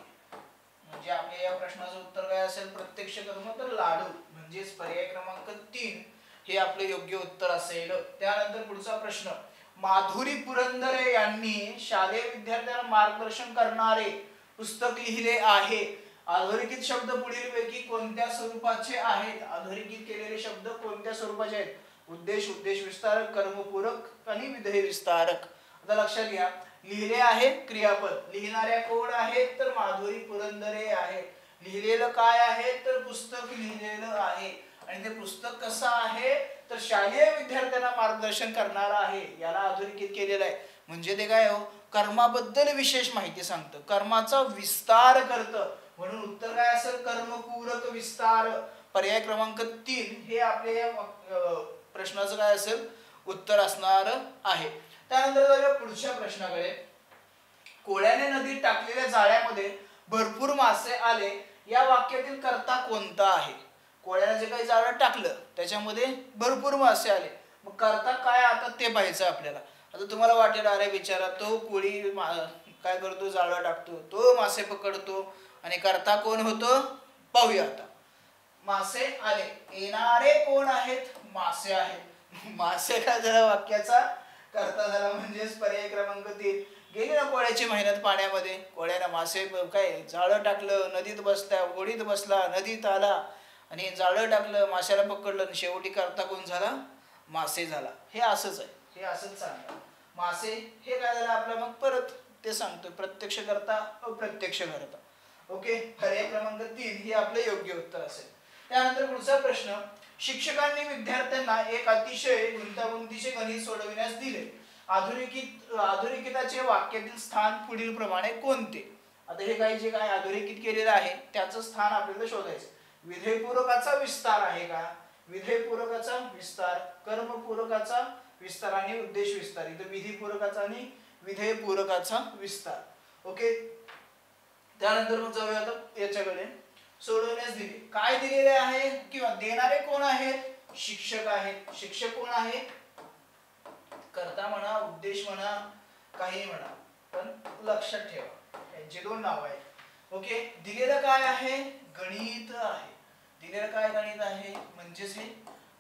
म्हणजे आपल्या या प्रश्नाचं उत्तर काय असेल, प्रत्यक्ष कर्म तर लाडू. म्हणजेच पर्याय क्रमांक 3 हे आपले योग्य उत्तर असेल. त्यानंतर पुढचा प्रश्न, माधुरी पुरंदरे यांनी शालेय विद्यार्थ्यांना मार्गदर्शन करणारे पुस्तक लिहिले आहे. अधोरेखित शब्द पुढीलपैकी कोणत्या स्वरूपाचे आहेत. अधोरेखित केलेले शब्द कोणत्या स्वरूपाचे आहेत, उद्देश, उद्देश विस्तारक, कर्मपूरक आणि विधेय विस्तारक. आता लक्षात घ्या, लिहिले आहे क्रियापद. लिहिणाऱ्या कोण आहेत तर माधुरी पुरंदरे आहे. लिहिलेलं काय आहे तर पुस्तक लिहिलेलं आहे. आणि ते पुस्तक कसं आहे तर शालेय विद्यार्थ्यांना मार्गदर्शन करणारा आहे. याला अधोरेखित केलेलं आहे. म्हणजे ते काय हो, कर्माबद्दल विशेष माहिती सांगतं, कर्माचा विस्तार करतं. म्हणून उत्तर काय असेल, कर्मपूरक विस्तार. पर्याय क्रमांक 3 हे आपल्या प्रश्नाचं काय असेल, उत्तर असणार आहे. त्यानंतर जाऊया पुढच्या प्रश्नाकडे. कोळ्याने नदीत टाकलेल्या जाळ्यामध्ये भरपूर मासे आले या वाक्यातील कर्ता कोणता आहे. कोळ्याने जे काही जाळं टाकलं त्याच्यामध्ये भरपूर मासे आले. मग कर्ता काय, आता ते पाहायचं आपल्याला. आता तुम्हाला वाटेल, अरे बिचारा तो कोळी काय करतो, जाळं टाकतो, तो मासे पकडतो आणि कर्ता कोण होतो पाहूया. आता मासे आले, येणारे कोण आहेत, मासे आहेत. मासे काय झाला, वाक्याचा कर्ता झाला. म्हणजेच पर्याय क्रमांक 3. गेली ना कोळ्याची मेहनत पाण्यामध्ये, कोळ्यानं मासे काय जाळं टाकलं, नदीत बसला, होडीत बसला, नदीत आला आणि जाळं टाकलं, माशाला पकडलं आणि शेवटी कर्ता कोण झाला, मासे झाला. हे असंच आहे, हे असंच सांगतात. मासे हे काय झालं आपलं, मग परत ते सांगतो, प्रत्यक्ष कर्ता अप्रत्यक्ष कर्ता. ओके. पर्याय क्रमांक 3 हे आपलं योग्य उत्तर असेल. त्यानंतर पुढचा प्रश्न, शिक्षकांनी विद्यार्थ्यांना एक अतिशय गुंतागुंतीचे गणित सोडविण्यास दिले. अधोरेखिताचे वाक्यातील स्थान पुढील प्रमाणे कोणते. आता हे काही जे काय अधोरेखित केलेलं आहे त्याचं स्थान आपल्याला शोधायचं. विधेयपूरकाचा विस्तार आहे का, विधेयपूरकाचा विस्तार, कर्मपूरकाचा विस्तार आणि उद्देश विस्तार. इथं विधीपूरकाचा आणि विधेयपूरकाचा विस्तार. ओके. त्यानंतर मग जाऊया आता याच्याकडे. सोडवण्यास दिले, काय दिलेले आहे किंवा देणारे कोण आहेत, शिक्षक आहेत. शिक्षक कोण आहे, कर्ता म्हणा, उद्देश म्हणा, काही म्हणा, पण लक्षात ठेवा यांचे 2 नाव आहेत. ओके. दिलेलं काय आहे, गणित आहे. दिलेलं काय गणित आहे, म्हणजेच हे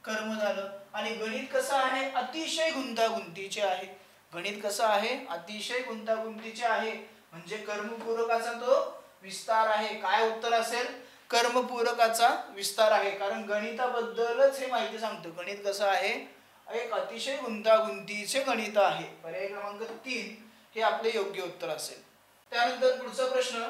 कर्म झालं. आणि गणित कसं आहे, अतिशय गुंतागुंतीचे आहे. गणित कसं आहे, अतिशय गुंतागुंतीचे आहे, म्हणजे कर्मपूरकाचा तो विस्तार आहे. काय उत्तर असेल, कर्मपूरकाचा विस्तार आहे, कारण गणिताबद्दलच हे माहिती सांगतो. गणित कसं आहे, एक अतिशय गुंतागुंतीचे गणित आहे. पर्याय क्रमांक 3 हे आपले योग्य उत्तर असेल. त्यानंतर पुढचा प्रश्न,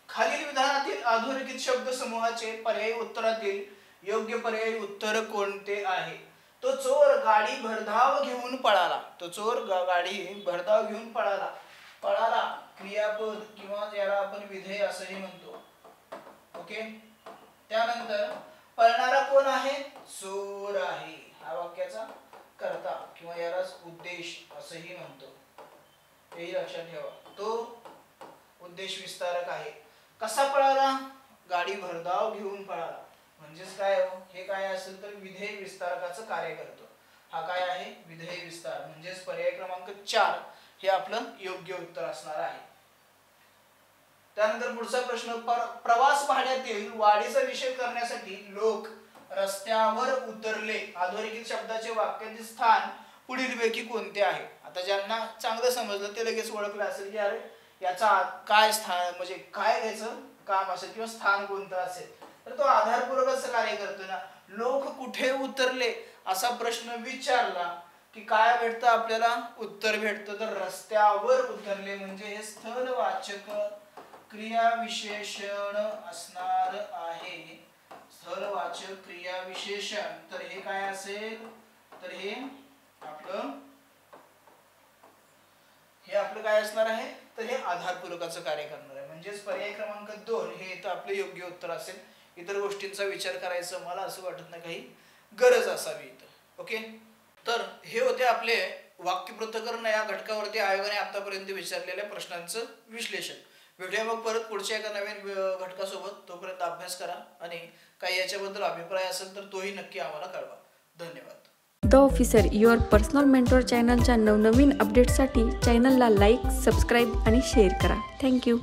खालील विधानातील अधोरेखित शब्द समूहाचे पर्यायी उत्तरातील योग्य पर्यायी उत्तर कोणते आहे? तो चोर गाडी भरधाव घेऊन पळाला. तो चोर गाडी भरधाव घेऊन पळाला. पळाला क्रियापद किंवा याला आपण विधेय असंही म्हणतो. ओके. त्यानंतर पळणारा कोण आहे? चोर आहे. हा वाक्याचा कर्ता किंवा यालाच उद्देश असंही म्हणतो. हेही लक्षात ठेवा. तो उद्देश विस्तारक आहे. कसा पळाला? गाडी भरधाव घेऊन पळाला. म्हणजेच काय हो, हे काय असेल तर विधेय विस्तारकाचं कार्य करतो. हा काय आहे? विधेय विस्तार. म्हणजेच पर्याय क्रमांक 4 हे आपलं योग्य उत्तर असणार आहे. त्यानंतर पुढचा प्रश्न, प्रवास भाड्यातील वाढीचा विषय करण्यासाठी लोक रस्त्यावर उतरले. अधोरेखित शब्दाचे वाक्यातील स्थान पुढीलपैकी कोणते आहे? आता ज्यांना चांगलं समजलं ते लगेच ओळखलं असेल की अरे याचा काय स्थान, म्हणजे काय याचं काम असेल किंवा स्थान कोणतं असेल, तर तो आधारपूर्वकच कार्य करतो ना. लोक कुठे उतरले असा प्रश्न विचारला की काय भेटतं आपल्याला? उत्तर भेटतं. तर रस्त्यावर उतरले म्हणजे हे स्थलवाचक क्रियाविशेषण असणार आहे. स्थलवाचक क्रियाविशेषण. तर हे काय असेल, तर हे आपलं काय असणार आहे, तर हे आधारपूर्वकाचं कार्य करणार आहे. म्हणजेच पर्याय क्रमांक 2 हे इथं आपलं योग्य उत्तर असेल. इतर गोष्टींचा विचार करायचं मला असं वाटत नाही काही गरज असावी इथं. ओके. तर हे होते आपले वाक्य पृथक्करण या घटकावरती आयोगाने आतापर्यंत विचारलेल्या प्रश्नांचं विश्लेषण. भेटूया मग परत पुढच्या एका नवीन घटकासोबत. तोपर्यंत अभ्यास करा आणि काही याच्याबद्दल अभिप्राय असेल तर तोही नक्की आम्हाला कळवा. धन्यवाद. The officer your personal mentor चॅनलच्या नवनवीन अपडेट्ससाठी चॅनलला लाईक, सबस्क्राईब आणि शेअर करा. थँक्यू.